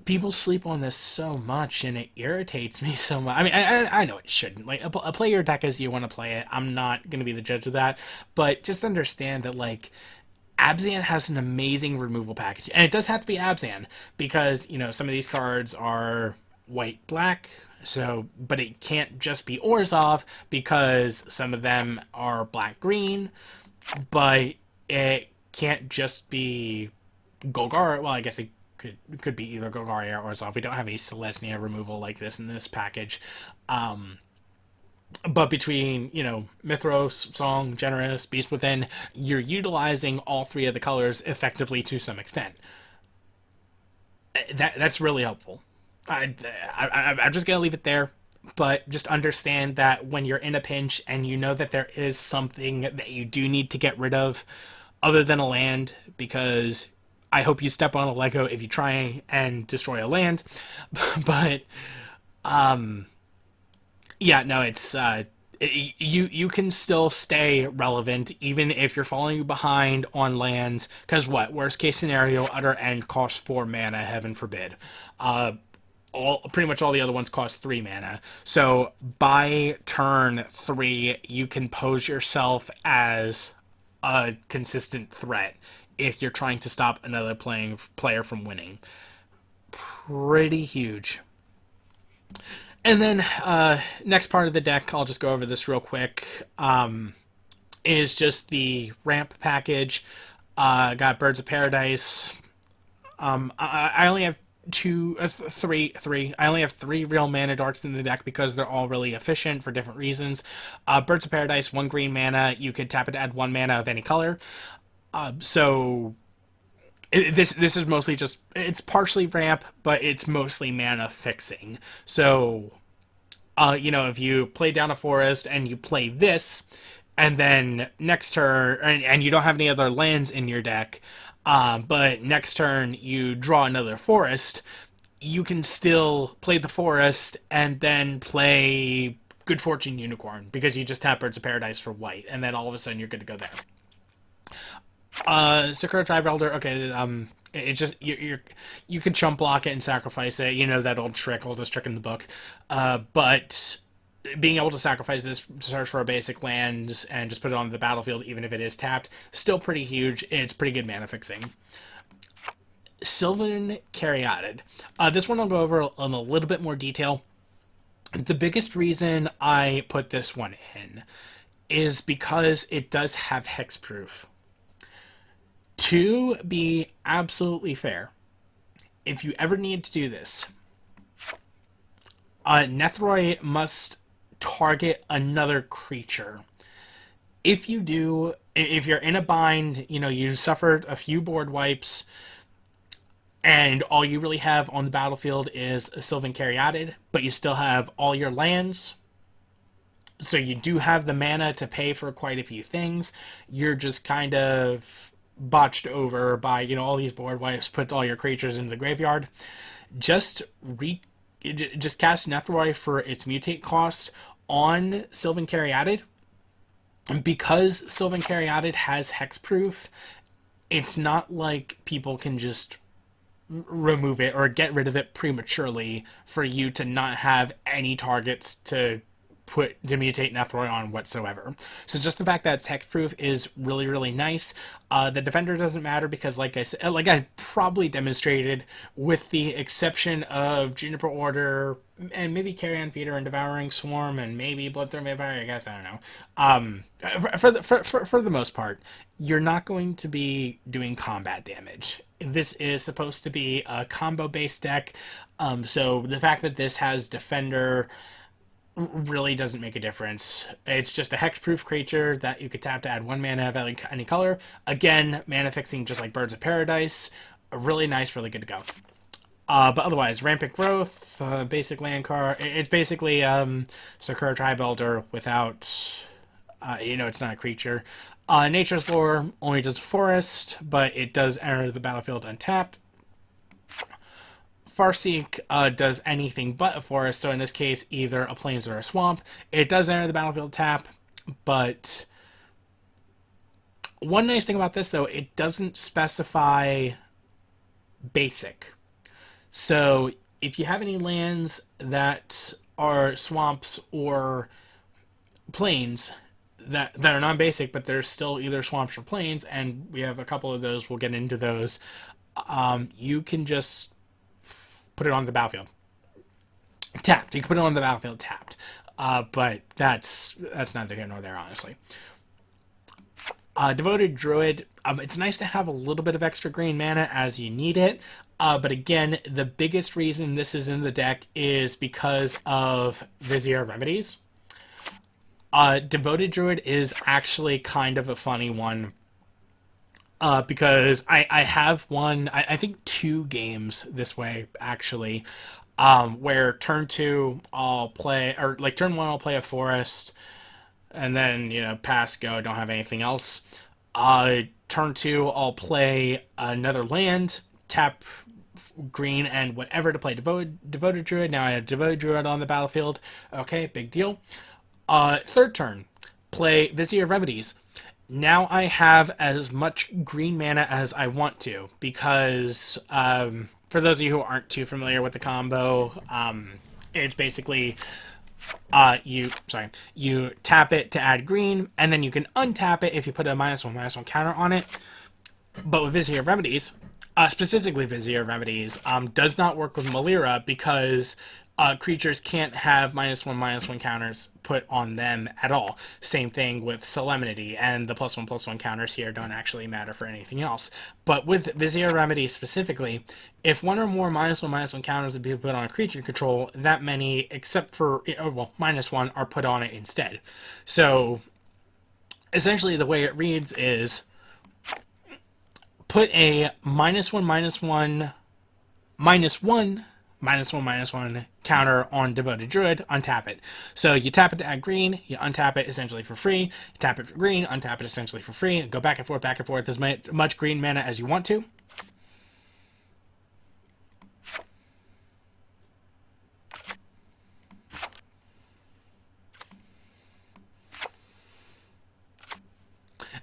People sleep on this so much, and it irritates me so much. I mean, I know it shouldn't. Like, play your deck as you want to play it. I'm not going to be the judge of that. But just understand that, like, Abzan has an amazing removal package. And it does have to be Abzan, because, some of these cards are white-black, but it can't just be Orzhov, because some of them are black-green, but it can't just be Golgari. Well, I guess it could be either Golgari or Orzhov. We don't have any Selesnya removal like this in this package. But between, Mithros, Song, Generous, Beast Within, you're utilizing all 3 of the colors effectively to some extent. That's really helpful. I'm just going to leave it there. But just understand that when you're in a pinch and you know that there is something that you do need to get rid of other than a land, because I hope you step on a Lego if you try and destroy a land. But, yeah, no, it's, you can still stay relevant even if you're falling behind on lands. Because what? Worst case scenario, Utter End costs 4 mana, heaven forbid. Pretty much all the other ones cost 3 mana. So by turn 3, you can pose yourself as a consistent threat if you're trying to stop another player from winning. Pretty huge. And then next part of the deck, I'll just go over this real quick, is just the ramp package. Got Birds of Paradise. I only have three. I only have three real mana darks in the deck because they're all really efficient for different reasons. Birds of Paradise, 1 green mana. You could tap it to add 1 mana of any color. So this is mostly just, it's partially ramp, but it's mostly mana fixing. So if you play down a forest and you play this, and then next turn, and you don't have any other lands in your deck, but next turn you draw another forest, you can still play the forest and then play Good Fortune Unicorn because you just tap Birds of Paradise for white, and then all of a sudden you're good to go there. Sakura Tribe Elder, okay, it's just you can chump block it and sacrifice it. You know that old trick, oldest trick in the book. But being able to sacrifice this, search for a basic land, and just put it on the battlefield, even if it is tapped, still pretty huge. It's pretty good mana fixing. Sylvan Caryatid. This one I'll go over in a little bit more detail. The biggest reason I put this one in is because it does have hexproof. To be absolutely fair, if you ever need to do this, Nethroi must target another creature. If you do, if you're in a bind, you suffered a few board wipes, and all you really have on the battlefield is a Sylvan Caryatid, but you still have all your lands, so you do have the mana to pay for quite a few things. You're just kind of botched over by all these board wipes, put all your creatures into the graveyard. Just cast Nethroi for its mutate cost on Sylvan Caryatid. And because Sylvan Caryatid has hexproof, it's not like people can just remove it or get rid of it prematurely for you to not have any targets to mutate Nethroi on whatsoever. So just the fact that it's hexproof is really, really nice. The defender doesn't matter because, like I said, like I probably demonstrated, with the exception of Juniper Order and maybe Carrion Feeder and Devouring Swarm and maybe Bloodthirst Vampire, I guess, I don't know. For the most part, you're not going to be doing combat damage. This is supposed to be a combo-based deck, so the fact that this has Defender really doesn't make a difference. It's just a hexproof creature that you could tap to add 1 mana of any color. Again, mana fixing just like Birds of Paradise. Really nice, really good to go. But otherwise, Rampant Growth, basic land card. It's basically Sakura Tribe Elder without, it's not a creature. Nature's Lore only does a forest, but it does enter the battlefield untapped. Farseek does anything but a forest, so in this case, either a plains or a swamp. It does enter the battlefield tap, but one nice thing about this, though, it doesn't specify basic. So if you have any lands that are swamps or plains that are non-basic, but they're still either swamps or plains, and we have a couple of those, we'll get into those, you can just put it on the battlefield tapped. You can put it on the battlefield tapped, but that's neither here nor there, honestly. Devoted Druid. It's nice to have a little bit of extra green mana as you need it, but again, the biggest reason this is in the deck is because of Vizier Remedies. Devoted Druid is actually kind of a funny one. Because I have won, I think 2 games this way, actually, where turn 2 I'll play, or like turn 1 I'll play a forest, and then, pass, go, don't have anything else. Turn 2 I'll play another land, tap green and whatever to play Devoted Druid. Now I have Devoted Druid on the battlefield. Okay, big deal. Third turn, play Vizier Remedies. Now I have as much green mana as I want to, because for those of you who aren't too familiar with the combo, it's basically you tap it to add green, and then you can untap it if you put a -1/-1 counter on it. But with Vizier Remedies, specifically Vizier Remedies, does not work with Malira because Creatures can't have -1/-1 counters put on them at all. Same thing with Solemnity, and the +1/+1 counters here don't actually matter for anything else. But with Vizier Remedy specifically, if one or more -1/-1 counters would be put on a creature control, that many, except for, well, -1, are put on it instead. So essentially the way it reads is put a -1/-1 -1 -1/-1 counter on Devoted Druid, untap it. So you tap it to add green, you untap it essentially for free, you tap it for green, untap it essentially for free, go back and forth as much green mana as you want to.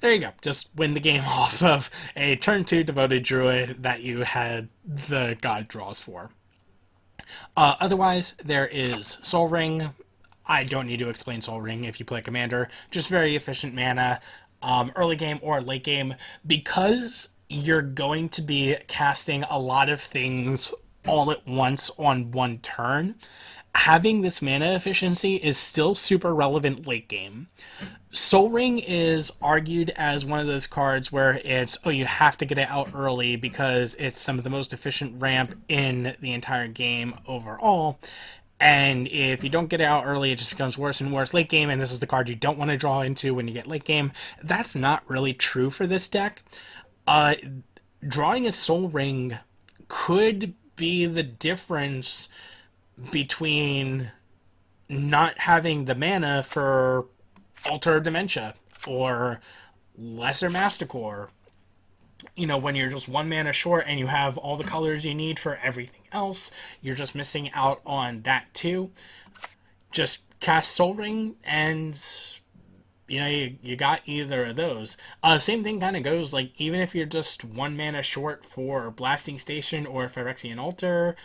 There you go. Just win the game off of a turn 2 Devoted Druid that you had the God draws for. Otherwise, there is Soul Ring. I don't need to explain Soul Ring if you play Commander. Just very efficient mana, early game or late game, because you're going to be casting a lot of things all at once on one turn. Having this mana efficiency is still super relevant late game. Soul Ring is argued as one of those cards where it's, oh, you have to get it out early because it's some of the most efficient ramp in the entire game overall. And if you don't get it out early, it just becomes worse and worse late game, and this is the card you don't want to draw into when you get late game. That's not really true for this deck. Drawing a Soul Ring could be the difference between not having the mana for Altar Dementia or Lesser Masticore. You know, when you're just 1 mana short and you have all the colors you need for everything else, you're just missing out on that too. Just cast Soul Ring and, you know, you got either of those. Same thing kind of goes, like, even if you're just 1 mana short for Blasting Station or Phyrexian Altar,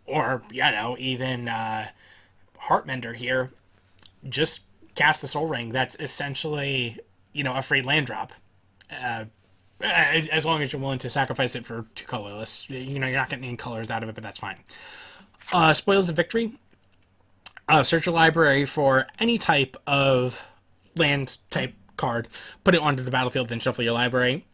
or, you know, even Heartmender here, just cast the Soul Ring. That's essentially, you know, a free land drop. As long as you're willing to sacrifice it for 2 colorless. You know, you're not getting any colors out of it, but that's fine. Spoils of Victory. Search your library for any type of land type card, put it onto the battlefield, then shuffle your library.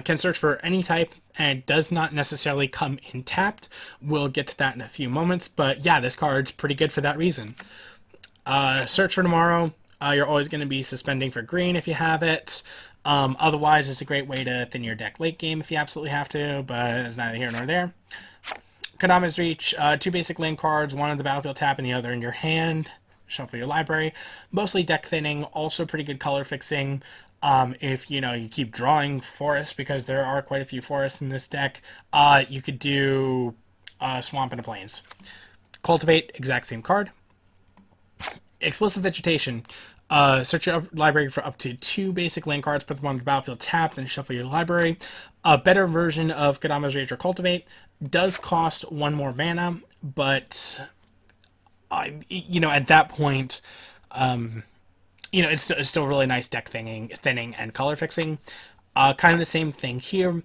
Can search for any type, and does not necessarily come in tapped. We'll get to that in a few moments, but yeah, this card's pretty good for that reason. Search for Tomorrow. You're always going to be suspending for green if you have it. Otherwise, it's a great way to thin your deck late game if you absolutely have to, but it's neither here nor there. Kodama's Reach, 2 basic land cards, one on the battlefield tap and the other in your hand. Shuffle your library. Mostly deck thinning, also pretty good color fixing. If, you know, you keep drawing forests, because there are quite a few forests in this deck, you could do Swamp and a Plains. Cultivate, exact same card. Explosive Vegetation. Search your library for up to 2 basic land cards, put them on the battlefield tapped, and shuffle your library. A better version of Kodama's Rage or Cultivate does cost 1 more mana, but you know, at that point, you know, it's still really nice deck thinning and color fixing. Kind of the same thing here.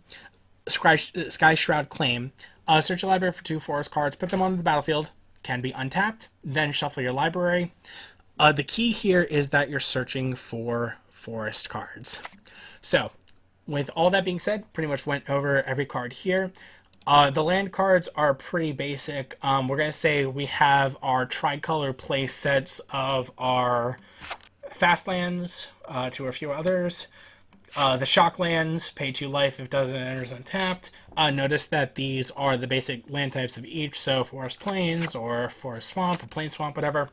Sky Shroud Claim. Search your library for 2 forest cards, put them on the battlefield, can be untapped, then shuffle your library. The key here is that you're searching for forest cards. So, with all that being said, pretty much went over every card here. The land cards are pretty basic. We're going to say we have our tricolor play sets of our fast lands, 2 or a few others. The shock lands, pay 2 life if doesn't enters untapped. Notice that these are the basic land types of each, so Forest Plains or Forest Swamp or Plain Swamp, whatever.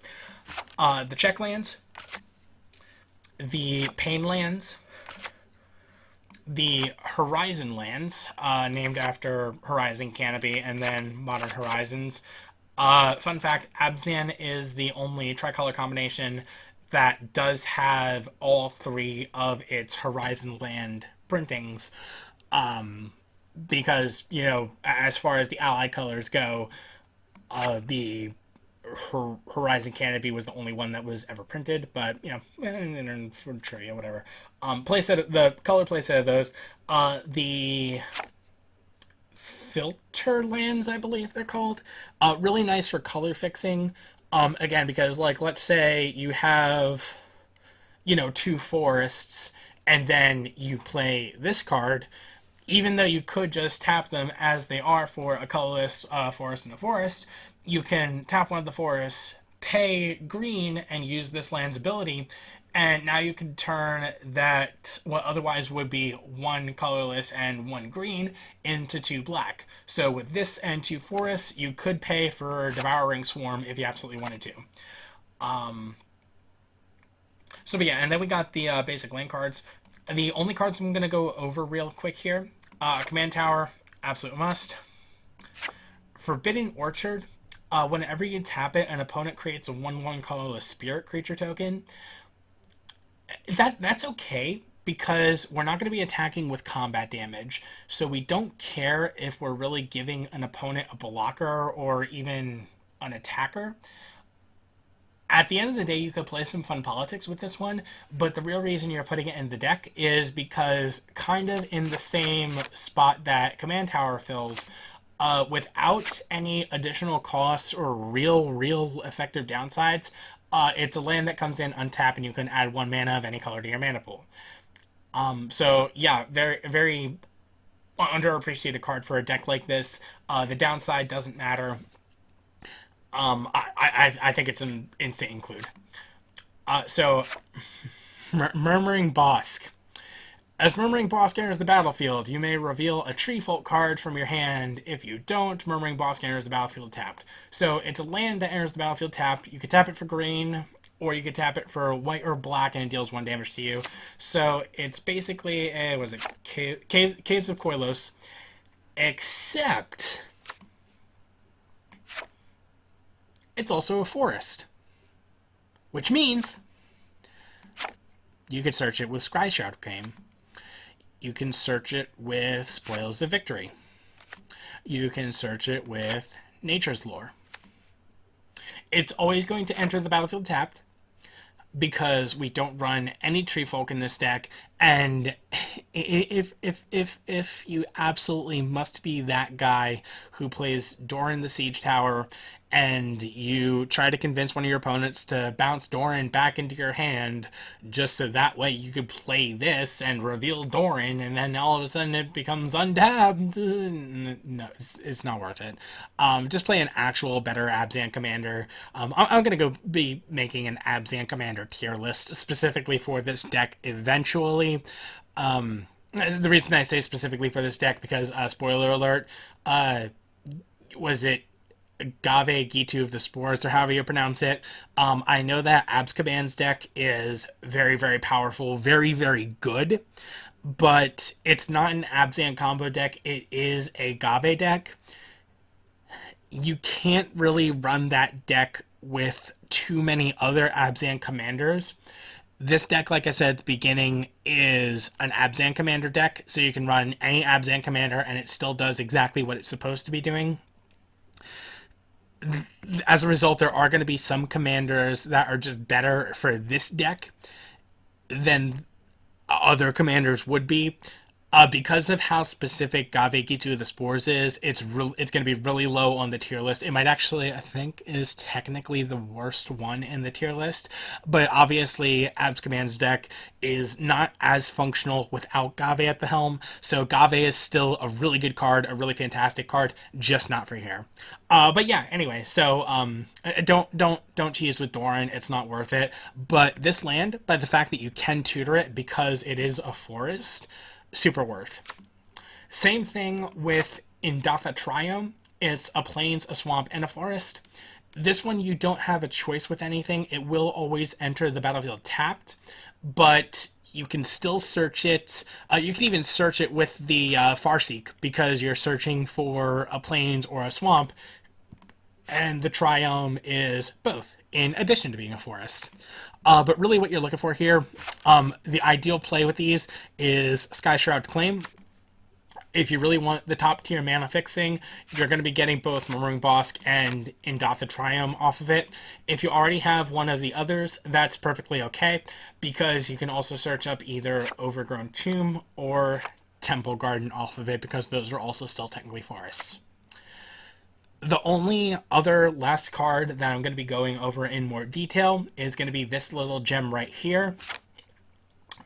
The check lands, the pain lands, the Horizon lands, named after Horizon Canopy and then Modern Horizons. Fun fact, Abzan is the only tricolor combination that does have all 3 of its Horizon land printings. Because, you know, as far as the allied colors go, the Horizon Canopy was the only one that was ever printed, but, you know, for trivia, whatever. The color playset of those. The filter lands, I believe they're called. Really nice for color fixing. Again, because like let's say you have, you know, two forests, and then you play this card. Even though you could just tap them as they are for a colorless forest and a forest, you can tap one of the forests, pay green, and use this land's ability, and now you can turn that what otherwise would be one colorless and one green into two black. So with this and two forests, you could pay for Devouring Swarm if you absolutely wanted to. But yeah, and then we got the basic land cards. The only cards I'm going to go over real quick here. Command Tower, absolute must. Forbidden Orchard. Whenever you tap it, an opponent creates a 1/1 colorless spirit creature token. That's okay, because we're not going to be attacking with combat damage, so we don't care if we're really giving an opponent a blocker or even an attacker. At the end of the day, you could play some fun politics with this one, but the real reason you're putting it in the deck is because, kind of in the same spot that Command Tower fills, without any additional costs or real effective downsides, it's a land that comes in untap, and you can add 1 mana of any color to your mana pool. So yeah, very underappreciated card for a deck like this. The downside doesn't matter. I think it's an instant include. Murmuring Bosk. As Murmuring Bosk enters the battlefield, you may reveal a Tree Folk card from your hand. If you don't, Murmuring Bosk enters the battlefield tapped. So it's a land that enters the battlefield tapped. You could tap it for green, or you could tap it for white or black, and it deals 1 damage to you. So it's basically Caves of Koilos, except it's also a forest, which means you could search it with Skyshroud Claim. You can search it with Spoils of Victory. You can search it with Nature's Lore. It's always going to enter the battlefield tapped, because we don't run any Tree Folk in this deck, and if you absolutely must be that guy who plays Doran the Siege Tower, and you try to convince one of your opponents to bounce Doran back into your hand just so that way you could play this and reveal Doran, and then all of a sudden it becomes untapped. No, it's not worth it. Just play an actual better Abzan commander. I'm going to go be making an Abzan commander tier list specifically for this deck eventually. The reason I say specifically for this deck, because spoiler alert, was it Gave Gitu of the Spores, or however you pronounce it. I know that Abzcaban's deck is very powerful, very good, but it's not an Abzan combo deck. It is a Gave deck. You can't really run that deck with too many other Abzan commanders. This deck, like I said at the beginning, is an Abzan commander deck, so you can run any Abzan commander and it still does exactly what it's supposed to be doing. As a result, there are going to be some commanders that are just better for this deck than other commanders would be. Because of how specific Gave Gitu of the Spores is, it's going to be really low on the tier list. It might actually, I think, is technically the worst one in the tier list. But obviously, Abzcaban's deck is not as functional without Gave at the helm. So Gave is still a really good card, a really fantastic card, just not for here. But yeah, anyway, so don't cheese with Doran. It's not worth it. But this land, by the fact that you can tutor it because it is a forest, super worth. Same thing with Indatha Triome. It's a plains, a swamp, and a forest. This one, you don't have a choice with anything. It will always enter the battlefield tapped, but you can still search it. You can even search it with the Farseek, because you're searching for a plains or a swamp, and the Triome is both, in addition to being a forest. But really what you're looking for here, the ideal play with these is Skyshroud Claim. If you really want the top tier mana fixing, you're going to be getting both Murmuring Bosk and Indatha Triome off of it. If you already have one of the others, that's perfectly okay, because you can also search up either Overgrown Tomb or Temple Garden off of it because those are also still technically forests. The only other last card that I'm going to be going over in more detail is going to be this little gem right here,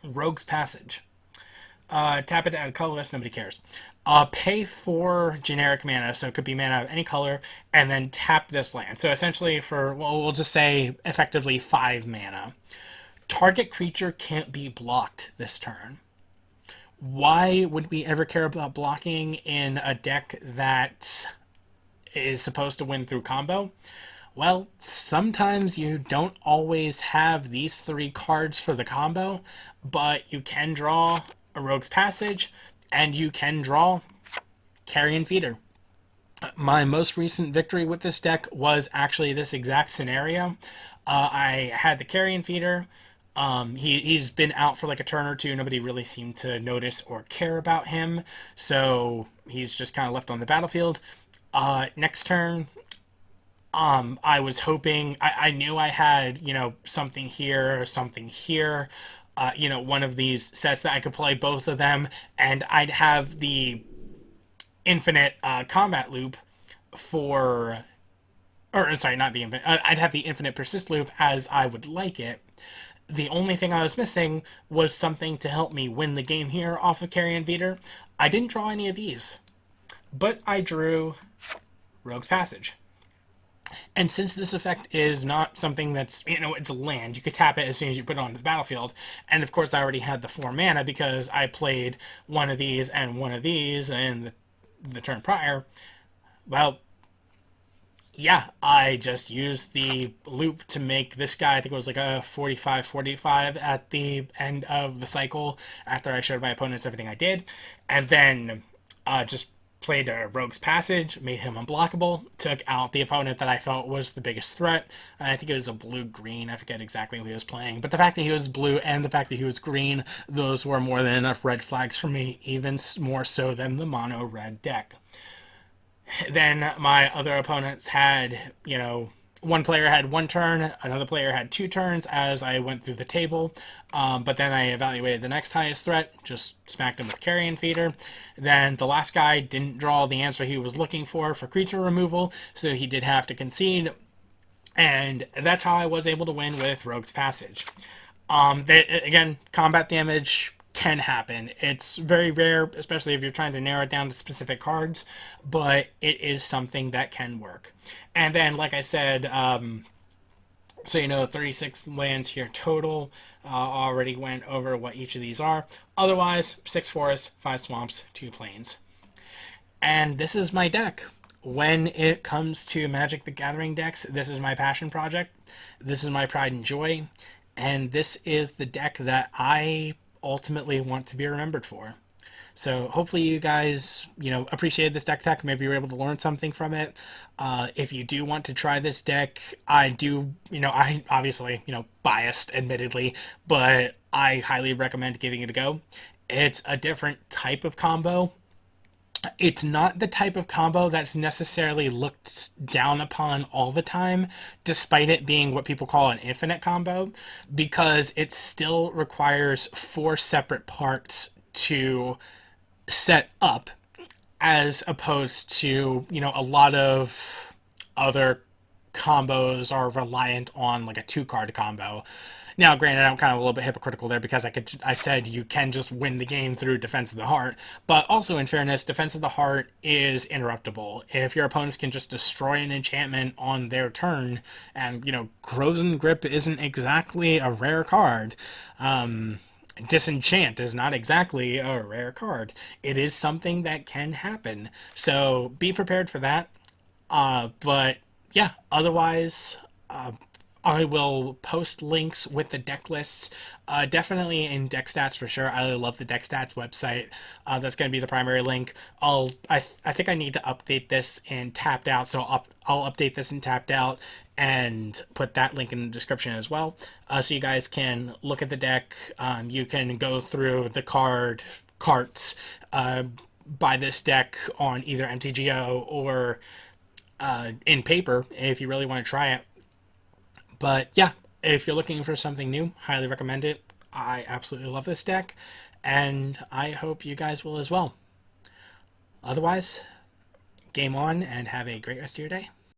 Rogue's Passage. Tap it to add a colorless, nobody cares. Pay for generic mana, so it could be mana of any color, and then tap this land. So essentially for, well, we'll just say effectively 5 mana. Target creature can't be blocked this turn. Why would we ever care about blocking in a deck that is supposed to win through combo? Well, sometimes you don't always have these 3 cards for the combo, but you can draw a Rogue's Passage, and you can draw Carrion Feeder. My most recent victory with this deck was actually this exact scenario. I had the Carrion Feeder. He's been out for like a turn or two. Nobody really seemed to notice or care about him, so he's just kind of left on the battlefield. Next turn, I was hoping, I knew I had, something here or something here, one of these sets that I could play both of them, and I'd have the infinite combat loop for, or sorry, not the infinite, I'd have the infinite persist loop as I would like it. The only thing I was missing was something to help me win the game here off of Carrion Feeder. I didn't draw any of these, but I drew Rogue's Passage. And since this effect is not something that's, it's a land, you could tap it as soon as you put it onto the battlefield. And of course, I already had the 4 mana because I played one of these and one of these in the turn prior. Well, yeah, I just used the loop to make this guy, I think it was like a 45-45 at the end of the cycle after I showed my opponents everything I did. And then just played a Rogue's Passage, made him unblockable, took out the opponent that I felt was the biggest threat. I think it was a blue-green, I forget exactly who he was playing, but the fact that he was blue and the fact that he was green, those were more than enough red flags for me, even more so than the mono-red deck. Then my other opponents had, one player had 1 turn, another player had 2 turns as I went through the table. But then I evaluated the next highest threat, just smacked him with Carrion Feeder. Then the last guy didn't draw the answer he was looking for creature removal, so he did have to concede. And that's how I was able to win with Rogue's Passage. Again, combat damage can happen. It's very rare, especially if you're trying to narrow it down to specific cards, but it is something that can work. And then, like I said, 36 lands here total. Already went over what each of these are. Otherwise, 6 forests, 5 swamps, 2 plains. And this is my deck. When it comes to Magic the Gathering decks, this is my passion project. This is my pride and joy. And this is the deck that I ultimately want to be remembered for. So hopefully you guys, appreciated this deck tech. Maybe you were able to learn something from it. If you do want to try this deck, I do, I obviously, biased admittedly, but I highly recommend giving it a go. It's a different type of combo. It's not the type of combo that's necessarily looked down upon all the time, despite it being what people call an infinite combo, because it still requires 4 separate parts to set up, as opposed to, a lot of other combos are reliant on like a 2-card combo. Now, granted, I'm kind of a little bit hypocritical there because I said you can just win the game through Defense of the Heart, but also in fairness, Defense of the Heart is interruptible. If your opponents can just destroy an enchantment on their turn, and, Frozen Grip isn't exactly a rare card, Disenchant is not exactly a rare card. It is something that can happen, so be prepared for that. But yeah, otherwise, I will post links with the deck lists, definitely in Deck Stats for sure. I love the Deck Stats website. That's going to be the primary link. I think I need to update this in Tapped Out, so I'll update this in Tapped Out and put that link in the description as well, so you guys can look at the deck. You can go through the carts, buy this deck on either MTGO or in paper if you really want to try it. But yeah, if you're looking for something new, highly recommend it. I absolutely love this deck, and I hope you guys will as well. Otherwise, game on and have a great rest of your day.